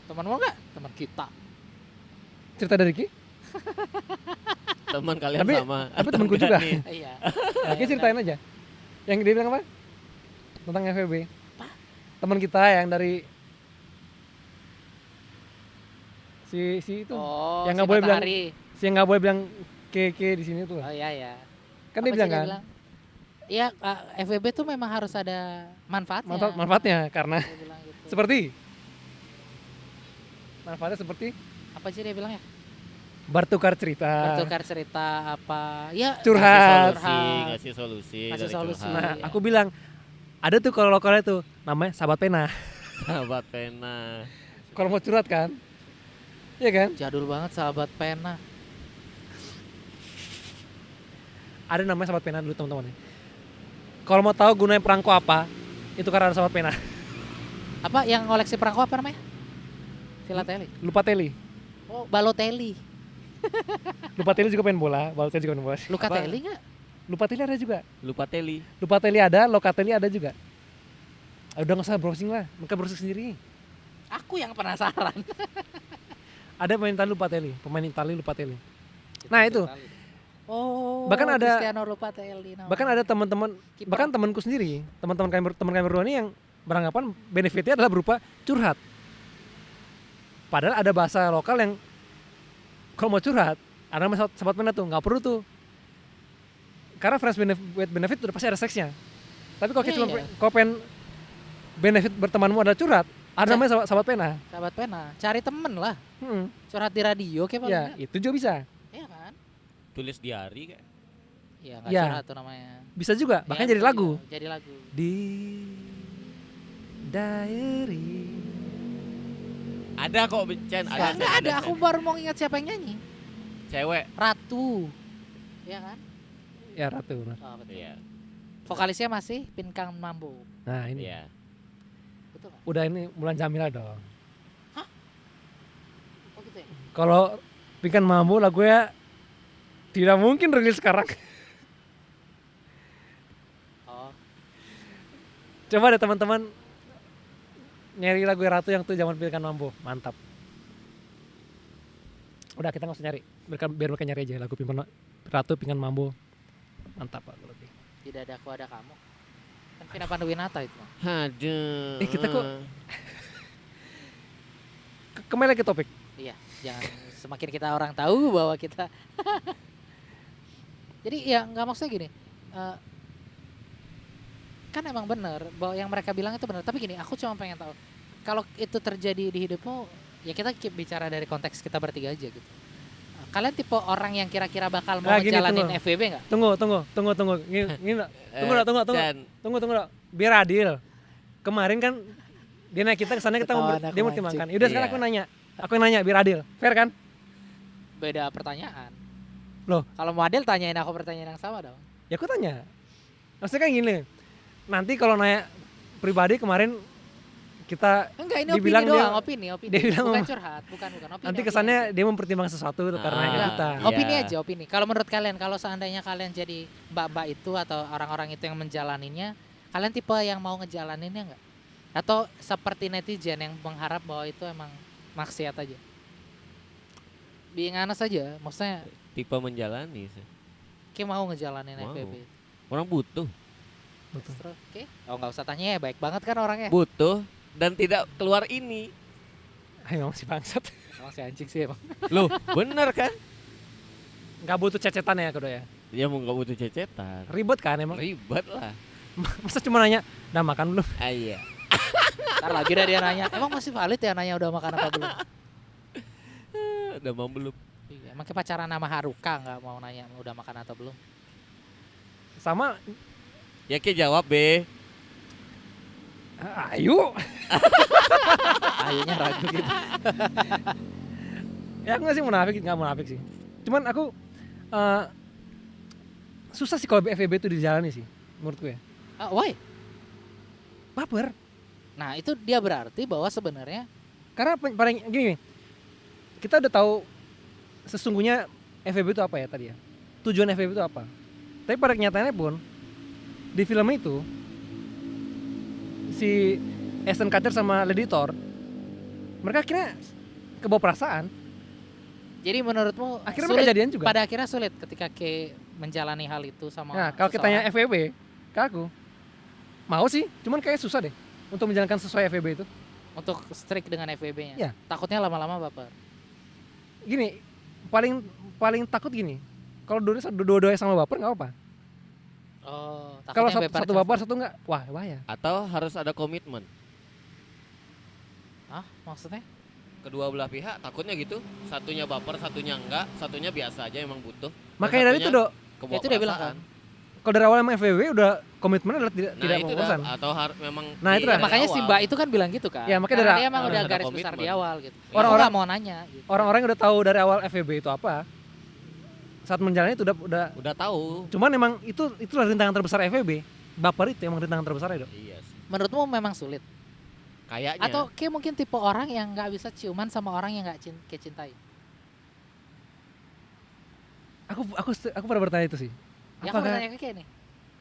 Teman mau nggak? Teman kita. Cerita dari Ki. Teman kalian Tapi- sama. tapi atau temanku enggak juga. nih? Iya. Nah, Ki ceritain aja. Yang dia bilang apa? Tentang FVB. Teman kita yang dari si itu, Oh, yang si nggak boleh bilang- Matahari. si yang nggak boleh bilang ke di sini tuh. Oh iya ya. Kan Apa dia sih bilang kan, Iya, FWB tuh memang harus ada manfaatnya. manfaatnya karena Dia bilang gitu. seperti manfaatnya seperti Apa sih dia bilang ya? bertukar cerita. Bertukar cerita apa? Ya Curhat. Ngasih solusi. Ngasih dari solusi. curhat. Nah, Iya. aku bilang ada tuh kalau lokalnya tuh namanya sahabat pena. Sahabat pena. Kalau mau curhat kan, iya kan? Jadul banget sahabat pena. Ada namanya sahabat pena dulu teman-teman. Kalau mau tahu gunanya perangko apa, itu karena ada sahabat pena. Apa yang koleksi perangko apa namanya? Filateli. Lupa Teli. Oh, Balotelli. Lupa Teli juga main bola, Balotelli juga main bola. Lucatelli enggak? Lupa Teli ada juga. Lupa teli. Lupa Teli ada, Locatelli ada juga. Udah nggak usah browsing lah, mereka browsing sendiri. Aku yang penasaran. Ada pemain Itali Lupa Teli, pemain Itali Lupa Teli. Nah, itu. Oh, Bahkan ada- Cristiano Lucatelli namanya. Bahkan ada teman-teman, Kiper. bahkan temanku sendiri, teman kami berdua ini yang beranggapan benefitnya adalah berupa curhat. Padahal ada bahasa lokal yang kalau mau curhat, ada namanya sahabat pena tuh, nggak perlu tuh. Karena friends with benefit udah pasti ada seksnya. Tapi kalau kita Iya, cuma iya. kalau pengen benefit bertemanmu adalah curhat, ada Sa- namanya sahabat pena. sahabat pena. Cari temen lah. Curhat di radio kayak Ya, paling itu juga bisa. Iya kan? Tulis diari kayak. Iya, enggak Iya. curhat tuh namanya. Bisa juga, bahkan Iya, jadi bisa lagu. juga, Jadi lagu. Di diary. Ada kok Cen, Enggak ada, aku baru mau ingat siapa yang nyanyi. Cewek. Ratu. Iya kan? Ya Ratu. Oh, betul. Iya. Vokalisnya masih Pinkan Mambo. Nah ini Iya. Betul nggak? udah ini Mulan Jamila dong. Oh gitu ya? Kalau Pikan Mambo lagunya tidak mungkin rilis sekarang. Oh, Coba deh teman-teman nyari lagu Ratu yang tuh zaman Pikan Mambo, mantap. Udah kita nggak usah nyari, biar mereka nyari aja lagu Ratu Pikan Mambo, mantap pak. di dadaku ada kamu. Kan Vina Panduwinata itu. Aduh. Kita kok kembali lagi ke topik. Iya, jangan semakin kita orang tahu bahwa kita. Jadi ya nggak maksudnya gini. Kan emang bener bahwa yang mereka bilang itu benar. Tapi gini, aku cuma pengen tahu kalau itu terjadi di hidupmu, ya kita keep bicara dari konteks kita bertiga aja gitu. Kalian tipe orang yang kira-kira bakal mau Nah, gini, ngejalanin tunggu. FWB nggak? Tunggu. Gini, tunggu. Cen, Tunggu. Biar adil. Kemarin kan dia naik kita kesana kita Ketawa anak dia mau mancing. timangkan. Yaudah sekarang Iya. aku yang nanya biar adil. Fair kan? Beda pertanyaan. Loh? Kalau mau adil tanyain aku pertanyaan yang sama dong. Ya aku tanya. Maksudnya kan gini. Nanti kalau nanya pribadi kemarin kita Enggak, ini Dibilang opini dia- doang, opini. dia bilang bukan mau- curhat, bukan opini. nanti opini kesannya aja. dia mempertimbangkan sesuatu tuh karena Ah, kita. iya. Opini aja, opini. Kalau menurut kalian, kalau seandainya kalian jadi mbak-mbak itu atau orang-orang itu yang menjalaninya, kalian tipe yang mau ngejalaninnya nggak? Atau seperti netizen yang mengharap bahwa itu emang maksiat aja? Being honest aja, maksudnya tipe menjalani sih. kayak mau ngejalanin Mau. FVB. Orang butuh. Betul. Oke. Oh nggak usah tanya ya, baik banget kan orangnya. Butuh dan tidak keluar ini. Ayo si bangsat. Emang si anjing sih emang. Loh, bener kan? Nggak butuh cecetan ya kudu ya. Ya mau nggak butuh cecetan. Ribet kan emang. Ribet lah. Masa cuma nanya, "Udah makan belum?" Ah, iya. Ntar lagi dah dia nanya, emang masih valid ya nanya udah makan apa belum? Udah mau belum? Iya, emang kayak pacaran sama Haruka nggak mau nanya udah makan atau belum? Sama Ya Ki jawab be. ayo. Akhirnya ragu gitu. Ya aku nggak munafik sih. Cuman aku susah sih kalau FVB itu dijalani sih menurut gue. Why? Baper. Nah itu dia berarti bahwa sebenarnya Karena paling gini, kita udah tahu sesungguhnya FVB itu apa ya tadi ya. Tujuan FVB itu apa? Tapi pada kenyataannya pun di film itu si Ashton Kutcher sama Lady Thor mereka akhirnya kebawa perasaan. Jadi menurutmu Akhirnya sulit, mereka jadian juga. pada akhirnya sulit ketika Kay menjalani hal itu sama Nah, kalau kita tanya FWB ke aku, mau sih, cuman kayak susah deh untuk menjalankan sesuai FWB itu. untuk strict dengan FWB-nya. Iya. Takutnya lama-lama baper. Gini, paling takut gini. Kalau dua-duanya sama baper nggak apa-apa. Oh, Kalau takutnya satu baper satu nggak, wah bahaya. Atau harus ada komitmen. Ah, maksudnya? Kedua belah pihak takutnya gitu. Satunya baper, satunya enggak, satunya biasa aja emang butuh. Dan Makanya dari itu satunya Dok, kebawa Itu dia bilang perasaan. kalau dari awal emang FWB udah komitmen adalah tidak Nah tidak itu mau dah, urusan. atau memang Nah, itu dah. dari Makanya si awal. Mbak itu kan bilang gitu kan. Ya, makanya Karena dari- dia emang harus udah ada garis besar komitmen. di awal gitu. Orang-orang- Aku nggak mau nanya gitu. Orang-orang yang udah tahu dari awal FWB itu apa, saat menjalani itu udah. Udah tahu. Cuman emang itulah rintangan terbesar FWB. Baper itu emang rintangan terbesar ya Dok. Iya sih. Menurutmu memang sulit? Kayaknya. Atau kayak mungkin tipe orang yang nggak bisa ciuman sama orang yang nggak kayak cintai? Aku pernah bertanya itu sih. Ya aku bertanya ke kayak nih.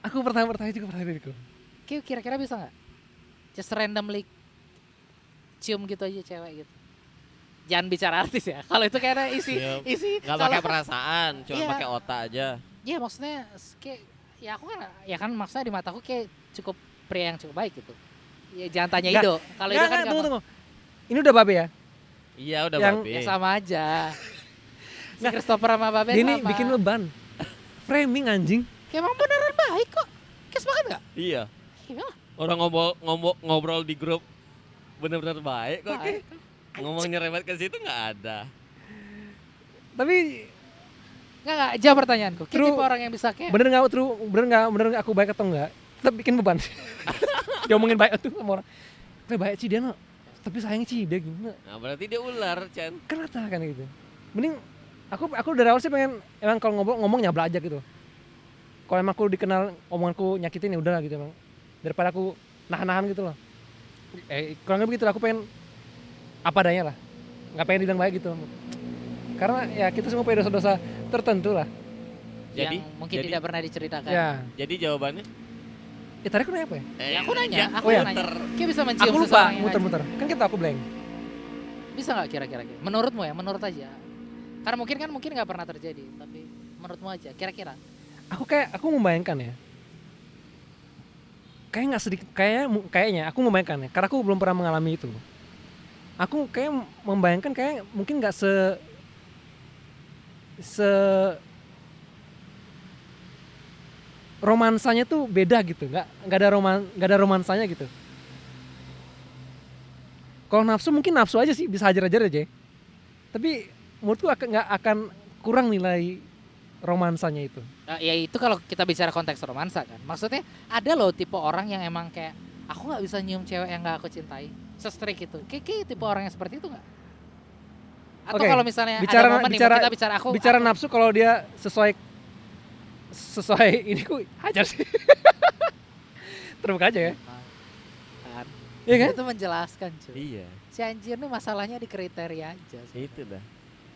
Aku pernah bertanya juga pada diriku. Kayak kira-kira bisa nggak? Just randomly cium gitu aja cewek gitu. Jangan bicara artis ya. Kalau itu kayaknya isi Iya, nggak kalau- pakai perasaan, cuma Iya. pakai otak aja. Iya maksudnya kayak ya aku kan ya kan maksudnya di mataku kayak cukup pria yang cukup baik gitu. Ya jangan tanya Nggak, Ido. Kalau Ido kan Nggak, gampang. tunggu. Ini udah babe ya? Iya udah Yang- babe. Ya sama aja. Si Nggak. Christopher sama Babe Ini sama. bikin beban. Framing anjing. Kayak emang beneran baik kok. Kayak sepakat nggak? Iya. Iya Orang ngobrol di grup bener-bener baik kok. baik. Ngomong nyerempet ke situ nggak ada. Tapi Nggak, jawab pertanyaanku. Kayak True. tipe orang yang bisa kayak bener nggak aku baik atau enggak? Tetap bikin beban. Diomongin baik tuh sama orang. Kayak baik sih dia no. Tapi sayang sih dia gimana? Nah berarti dia ular, Chan. Kenapa kan gitu? Mending aku dari awal sih pengen emang kalau ngomong nyabla aja gitu. Kalau emang aku dikenal omonganku nyakitin ya udah gitu emang. Daripada aku nahan-nahan gitu loh. Kurang lebih gitu aku pengen apa adanya lah. Nggak pengen dibilang baik gitu. Karena ya kita semua punya dosa-dosa tertentu lah. Jadi yang mungkin jadi- tidak pernah diceritakan. Ya. Jadi jawabannya? Tadi aku nanya apa ya? Ya, aku nanya, ya, aku oh ya. nanya. Kayak bisa mencium Aku lupa, seseorang yang nggak muter-muter. Kan kita aku blank. bisa nggak kira-kira? Menurutmu ya, menurut aja. Karena mungkin nggak pernah terjadi, tapi menurutmu aja, kira-kira. Aku membayangkan ya. Kayak nggak sedikit, kayaknya aku membayangkan ya. Karena aku belum pernah mengalami itu. Aku kayak membayangkan kayak mungkin nggak se romansanya tuh beda gitu, nggak ada romansanya gitu. Kalau nafsu mungkin nafsu aja sih, bisa hajar-hajar aja. Tapi menurutku nggak akan kurang nilai romansanya itu. Ya itu kalau kita bicara konteks romansa kan. Maksudnya ada loh tipe orang yang emang kayak aku nggak bisa nyium cewek yang nggak aku cintai. Se-strict itu. Kayak tipe orang yang seperti itu nggak? Atau Oke, kalau misalnya bicara- ada momen nih, bicara- kita bicara aku Nafsu kalau dia sesuai ini ku hajar sih. Terbuka aja ya. kan. Iya kan? Itu menjelaskan cuy. Iya, Si anjir nih masalahnya di kriteria aja. sih. itu dah.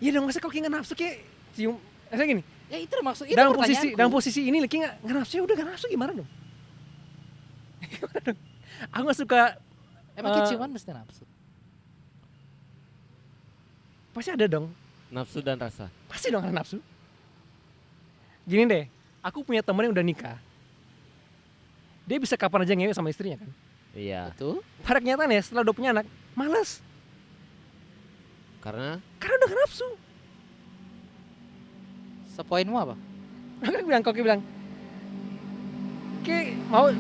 Iya dong, masa kok kayak nggak nafsu kayak cium. Saya gini, Ya itu maksud itu dalam pertanyaanku. posisi ini kayak nggak nafsu ya udah nggak nafsu gimana dong? Gimana dong? Aku nggak suka. Emang kayak eh, ciuman mesti nafsu. Pasti ada dong. Nafsu dan rasa. Pasti dong ada nafsu. Gini deh, aku punya temen yang udah nikah. Dia bisa kapan aja ngewe sama istrinya kan. Iya, Betul. Pada kenyataannya setelah udah punya anak, males. karena Karena udah gak nafsu. Sepoinmu apa? Koki bilang,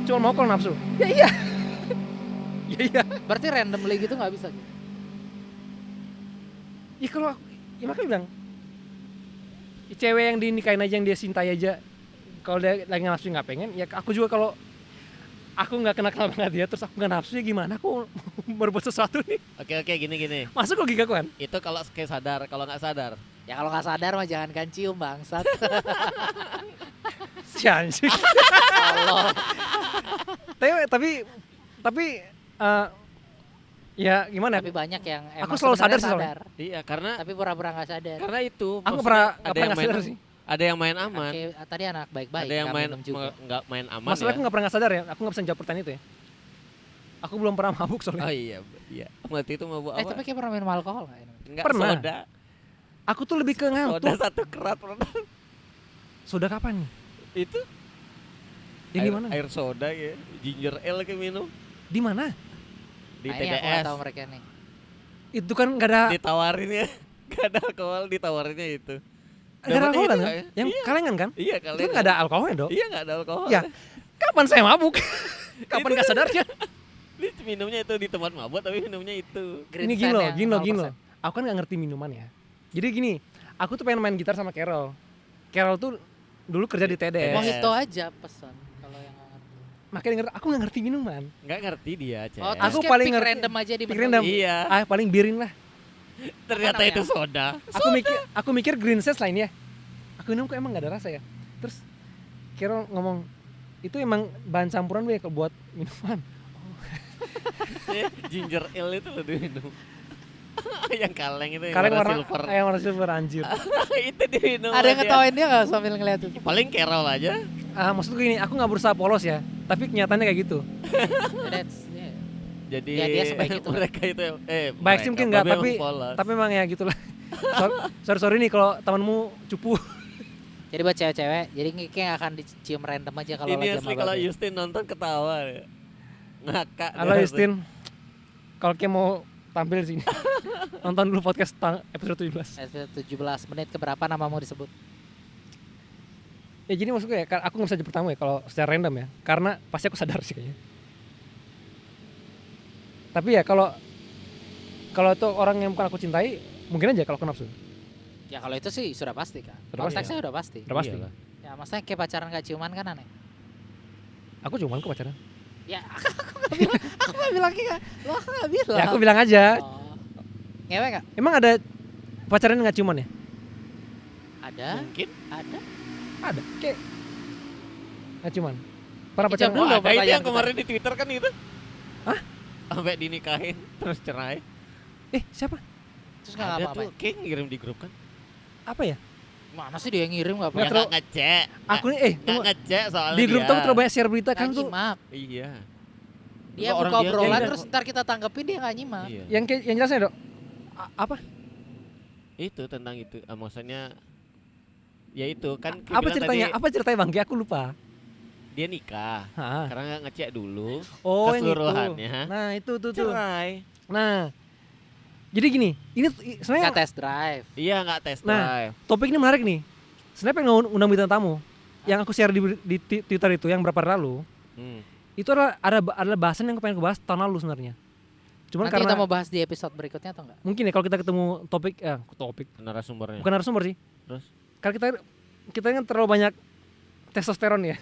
cuma mau kalau nafsu. Ya iya. Ya iya. Berarti randomly gitu nggak bisa. Gitu? Ya kalau ya makanya bilang, cewek yang dinikahin aja yang dia cintai aja, kalau dia lagi nafsu nggak pengen, ya aku juga kalau aku nggak kenal banget dia, terus aku nggak nafsu ya gimana? Aku berbuat sesuatu nih. oke gini. Masuk logika aku kan? Itu kalau kayak sadar, kalau nggak sadar. Ya kalau nggak sadar mah jangan kan cium bangsat. Si anjing. Allah. tapi ya gimana? Tapi banyak yang emang Aku selalu sadar sebenarnya sih soalnya. Iya, karena tapi pura-pura nggak sadar. itu Aku maksudnya nggak ada pernah yang nggak sadar main sih. Ada yang main aman. Oke, tadi anak baik-baik. Ada yang nggak main minum juga. nggak main aman Masalahnya ya. aku nggak pernah sadar ya, aku nggak bisa jawab pertanyaan itu ya. Aku belum pernah mabuk Oh soalnya. iya, iya. Waktu itu mabuk apa? Tapi kayak pernah minum alkohol nggak? Enggak, Pernah. soda. Aku tuh lebih ke Soda ngantuk. satu kerat pernah. Soda kapan nih? Itu Yang air, gimana? air soda ya, ginger ale kayak minum Di mana? di Nah, ini aku nggak TDS. tahu mereka nih. Itu kan nggak ada Ditawarin ya. Gak ada alkohol, ditawarinnya itu. nggak ada Dapatnya alkohol itu kan? nggak ya? Yang kalengan kan? Iya Itu kalian. kan nggak ada alkoholnya dong. Iya nggak ada alkohol. Ya, kapan saya mabuk? Kapan nggak sadarnya? Dia minumnya itu di tempat mabuk tapi minumnya itu. Green Ini Sand gini loh. yang 0%. Aku kan nggak ngerti minuman ya. Jadi gini, aku tuh pengen main gitar sama Carol. Carol tuh dulu kerja di TDS. Mojito aja pesan kalau yang nggak ngerti. Makanya denger, aku nggak ngerti minuman. Nggak ngerti dia, Cek. Oh, Aku aku paling paling ngerti- random aja di pick menu. random. Iya. Paling birin lah. Ternyata Apa itu namanya? soda. Aku mikir green sense lainnya. Aku minum kok emang nggak ada rasa ya. Terus Carol ngomong, itu emang bahan campuran ya buat minuman. Ginger ale itu loh diminum. Yang kaleng itu yang Kalian warna warna silver. yang warna silver anjir. Itu diminum. Ada yang aja. ngetawain dia nggak sambil ngeliat itu? Paling Carol aja. Maksudku gini, aku nggak berusaha polos ya, tapi kenyataannya kayak gitu. That's yeah. Jadi Ya, dia sebaik itu. mereka itu Baik sih mungkin nggak, Babe tapi emang polos. tapi memang ya gitulah. Sorry nih kalau temanmu cupu. Jadi buat cewek-cewek, jadi kayak akan dicium random aja kalau ini lagi asli sama kalau babe. Justin nonton ketawa ya. Ngakak. Halo dia. Justin, kalau kayak mau tampil di sini, nonton dulu podcast episode 17. Episode 17 menit keberapa namamu disebut? Ya jadi maksudku ya, aku nggak bisa jawab pertama ya kalau secara random ya, karena pasti aku sadar sih kayaknya. Tapi ya kalau itu orang yang bukan aku cintai, mungkin aja kalau aku nafsu. Ya kalau itu sih sudah pasti kan. Sudah pasti. Konteksnya udah pasti. Udah pasti. Iyalah. Ya maksudnya kayak pacaran gak ciuman kan aneh. Aku cuman kok pacaran. Ya aku gak bilang kayak lo aku gak bilang. Ya aku bilang aja. Oh. Ngewe gak? Emang ada pacaran nggak ciuman ya? Ada. Mungkin. Ada. Ada. Kayak nggak ciuman. Pernah Jawab pacaran? dulu Oh, dong ada itu pertanyaan yang kita. kemarin di Twitter kan itu. Hah? Sampai dinikahin terus cerai. Siapa? Terus gak Ada ngapa-ngapain. tuh kayak ngirim di grup kan. Apa ya? Mana sih dia yang ngirim gak Nggak Ya apa-apa. terlalu- nggak ngecek. Aku nih Nggak tunggu. ngecek soalnya Di grup dia. tuh terlalu banyak share berita kan Gak tuh. nyimak. Iya. Dia Orang buka dia obrolan kayak- terus ntar kita tanggepin dia gak nyimak. Iya. Yang jelasnya dok. Apa? Itu tentang itu. Maksudnya ya itu kan Apa bilang ceritanya? tadi Apa ceritanya Bang? Kayak aku lupa. dia nikah. Hah. Karena nggak ngecek dulu. Oh, yang itu. Keseluruhannya. Nah, itu tuh. Cerai. Nah. Jadi gini, ini sebenarnya Gak test drive. Iya nggak tes Nah. drive. topik ini menarik nih. Sebenarnya pengen undang bintang tamu. Yang aku share di Twitter itu yang berapa hari lalu, Hmm. itu adalah bahasan yang aku pengen bahas tahun lalu sebenarnya. Cuman Nanti kita karena mau bahas di episode berikutnya atau enggak? mungkin ya kalau kita ketemu topik Narasumbernya. bukan narasumber sih. Terus? Kalau kita kan terlalu banyak testosteron ya.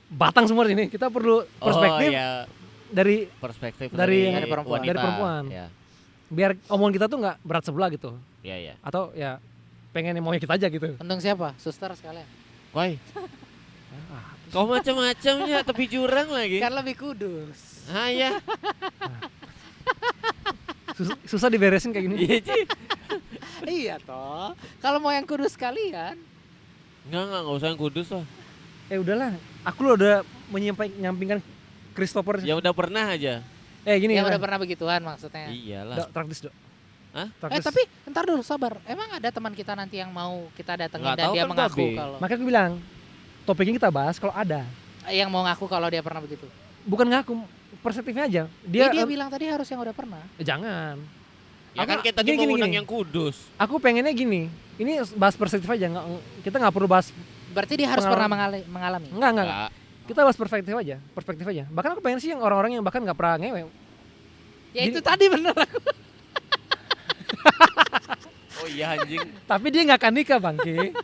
Batang semua di sini. Kita perlu perspektif Oh iya, dari perspektif dari perempuan. wanita. dari perempuan. Ya, biar omongan kita tuh nggak berat sebelah gitu. ya, ya. Atau ya pengen maunya kita aja gitu. Untung siapa? Suster sekalian. Woi, kau macam-macamnya tepi jurang lagi. Kan lebih kudus. Ah ya, Susah diberesin kayak gini. iya Ci. Iya toh. Kalau mau yang kudus sekalian. Nggak usah yang kudus lah. Udahlah, aku lo udah menyampingkan Christopher. Ya udah pernah aja. Gini Yang ya. udah pernah begituan maksudnya. Iyalah. Dok, traktis dok. Hah? Traktis. Tapi ntar dulu sabar. Emang ada teman kita nanti yang mau kita datengin Nggak dan tahu dia kan, mengaku Babe. kalau Makanya aku bilang topiknya kita bahas kalau ada. yang mau ngaku kalau dia pernah begitu. Bukan ngaku, perspektifnya aja. Dia bilang tadi harus yang udah pernah. Jangan. Ya kan Aku- kita tadi gini, mau undang gini. yang kudus. Aku pengennya gini. Ini bahas perspektif aja. Kita nggak perlu bahas. Berarti dia harus Pengalaman. pernah mengalami. Enggak. Nggak. Kita bahas perspektif aja. Perspektif aja. Bahkan aku pengen sih yang orang-orang yang bahkan nggak pernah ngewe. Ya Gini- itu tadi bener. Oh iya anjing. Tapi dia nggak akan nikah bangke.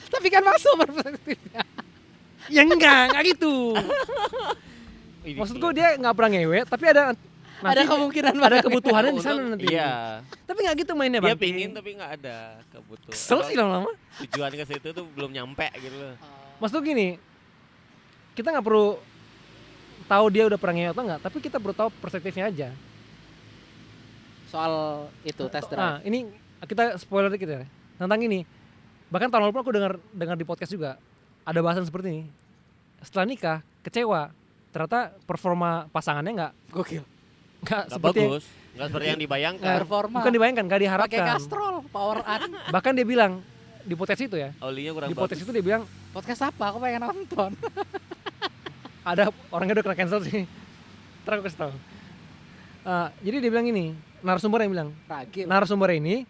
Tapi kan masuk perspektifnya. Ya enggak gitu. Ini Maksudku gila. dia nggak pernah ngewe, tapi ada Ada kemungkinan ada banget. kebutuhannya di sana Untung- nanti. Iya. Tapi nggak gitu mainnya Dia bang. pingin tapi nggak ada kebutuhan. Kesel sih lama-lama. Tujuan ke situ tuh belum nyampe gitu loh. Maksudku gini, kita nggak perlu tahu dia udah pernah ngewe atau enggak, tapi kita perlu tahu perspektifnya aja. Soal itu test drive. Nah, ini kita spoiler dikit ya. Tentang ini, Bahkan tahun lalu pun aku dengar di podcast juga ada bahasan seperti ini. Setelah nikah kecewa, ternyata performa pasangannya nggak Gokil. Gak seperti bagus, gak seperti yang dibayangkan. Performa. bukan dibayangkan, nggak Pakai diharapkan. kastrol, power an. Bahkan dia bilang di podcast itu ya, Olinya kurang di podcast bagus. itu dia bilang Podcast apa? Aku pengen nonton. ada orangnya udah kena cancel sih. Ntar aku kasih tahu. Jadi dia bilang ini, narasumber yang bilang, Ragil. narasumber ini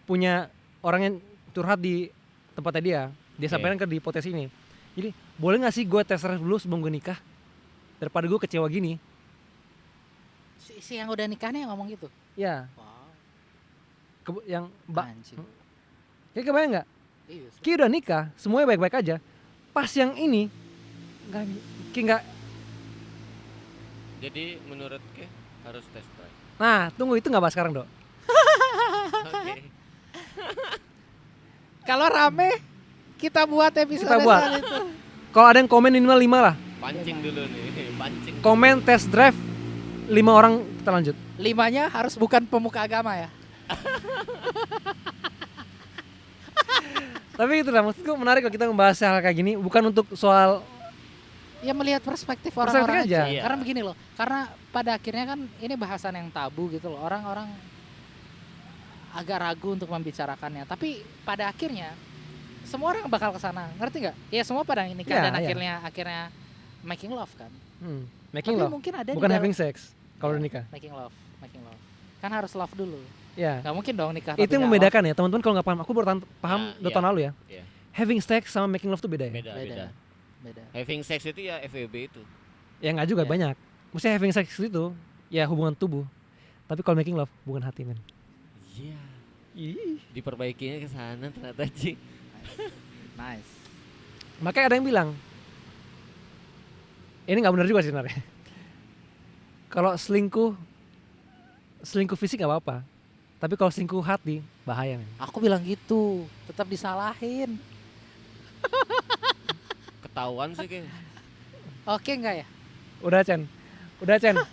punya orang yang curhat di tempatnya dia. Dia Oke. sampaikan ke di podcast ini. Jadi boleh nggak sih gue tes drive dulu sebelum gue nikah daripada gue kecewa gini? Si yang udah nikahnya yang ngomong gitu. Ya, Wow. yang Anjing. kayak kebayang nggak? Iya. Ki udah nikah, semuanya baik-baik aja. Pas yang ini nggak. Jadi menurut Ke harus test drive. Nah, tunggu itu nggak bahas sekarang dok. Oke. Kalau rame kita buat episode Kita buat. soal itu. Kalau ada yang komen minimal 5 lah. Pancing dulu nih, pancing. Komen test drive 5 orang kita lanjut. 5-nya harus bukan pemuka agama ya. Tapi itu lah maksudku menarik kalau kita membahas hal kayak gini bukan untuk soal Ya melihat perspektif Perspektif orang-orang aja. aja. Iya. Karena begini loh, karena pada akhirnya kan ini bahasan yang tabu gitu loh. Orang-orang agak ragu untuk membicarakannya. Tapi pada akhirnya semua orang bakal ke sana, ngerti nggak? Ya semua pada nikah Iya, dan iya. akhirnya making love kan. making Tapi love, mungkin ada bukan di having dalam- sex kalau udah nikah. making love. Kan harus love dulu. Ya. Gak mungkin dong nikah. Itu tapi yang nggak membedakan ya teman-teman kalau nggak paham. Aku baru paham Nah, 2 tahun lalu ya. Iya. Having sex sama making love tuh beda ya. Beda, love. beda. Beda. Having sex itu ya FWB itu. Ya nggak juga Ya. banyak. Maksudnya having sex itu ya hubungan tubuh. Tapi kalau making love hubungan hati men. Iya. Ih. Diperbaikinya ke sana ternyata Ci. Nice. Makanya ada yang bilang ini nggak benar juga sih sebenarnya. Kalau selingkuh fisik nggak apa-apa. Tapi kalau selingkuh hati bahaya men. Aku bilang gitu, tetap disalahin. Ketahuan sih Ke. Oke enggak ya? Udah Chen.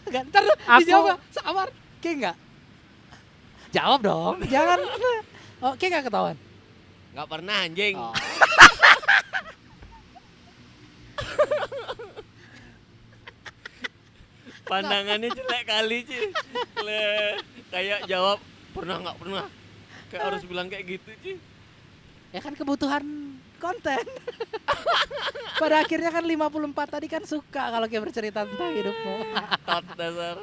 Enggak, ntar lu Aku- dijawab, sabar. Oke enggak? Jawab dong, jangan. Oke enggak ketahuan? Nggak pernah anjing. Oh. Pandangannya jelek kali Ci. Le, kayak jawab pernah nggak pernah. Kayak harus bilang kayak gitu Ci. Ya kan kebutuhan konten. Pada akhirnya kan 54 tadi kan suka kalau kayak bercerita tentang hidupmu. Tot dasar.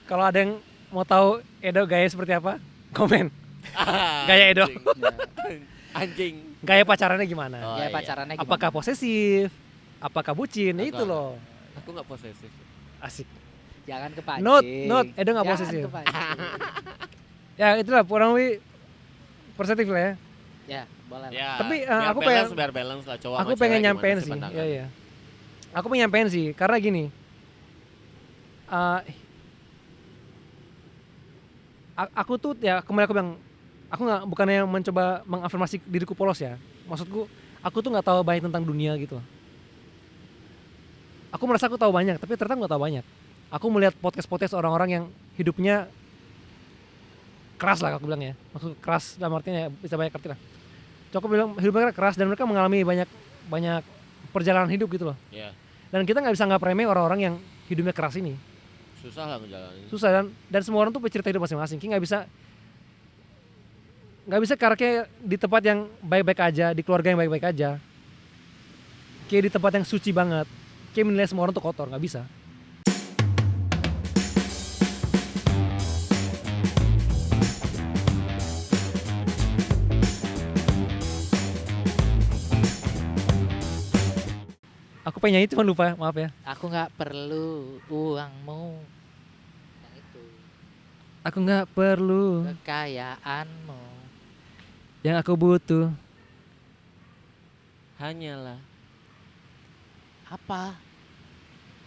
Kalau ada yang mau tahu Edo gaya seperti apa? Komen. Gaya Edo. Anjing. Gaya pacarannya gimana? Oh, Ya iya. pacarannya gimana? Apakah posesif? Apakah bucin? Agak. Itu loh. Aku nggak posesif. Asik. Jangan kepancing. Not, Edo nggak Jangan posesif. kepancing. Ya itulah kurang lebih perspektif lah ya. Ya, boleh. lah. Ya, Tapi, biar aku biar balance lah cowok Aku sama pengen cewek nyampein gimana sih. pandangan. Iya iya. Aku pengen nyampein sih karena gini. Aku tuh ya kemarin aku bilang aku nggak bukannya mencoba mengafirmasi diriku polos ya. Maksudku aku tuh nggak tahu banyak tentang dunia gitu. Aku merasa aku tahu banyak, tapi ternyata nggak tahu banyak. Aku melihat podcast orang-orang yang hidupnya keras lah aku bilang ya. Maksud keras dalam artinya ya, bisa banyak arti lah. Cuma aku bilang hidupnya keras dan mereka mengalami banyak perjalanan hidup gitu loh. Iya, Dan kita nggak bisa nggak remeh orang-orang yang hidupnya keras ini. susah lah ngejalanin. Susah dan semua orang tuh punya cerita hidup masing-masing. Kita nggak bisa karena kayak di tempat yang baik-baik aja, di keluarga yang baik-baik aja, kayak di tempat yang suci banget, kayak menilai semua orang tuh kotor, nggak bisa. Aku pengen nyanyi cuma lupa, maaf ya. Aku nggak perlu uangmu. Yang itu. Aku nggak perlu, Kekayaanmu. yang aku butuh. Hanyalah Apa?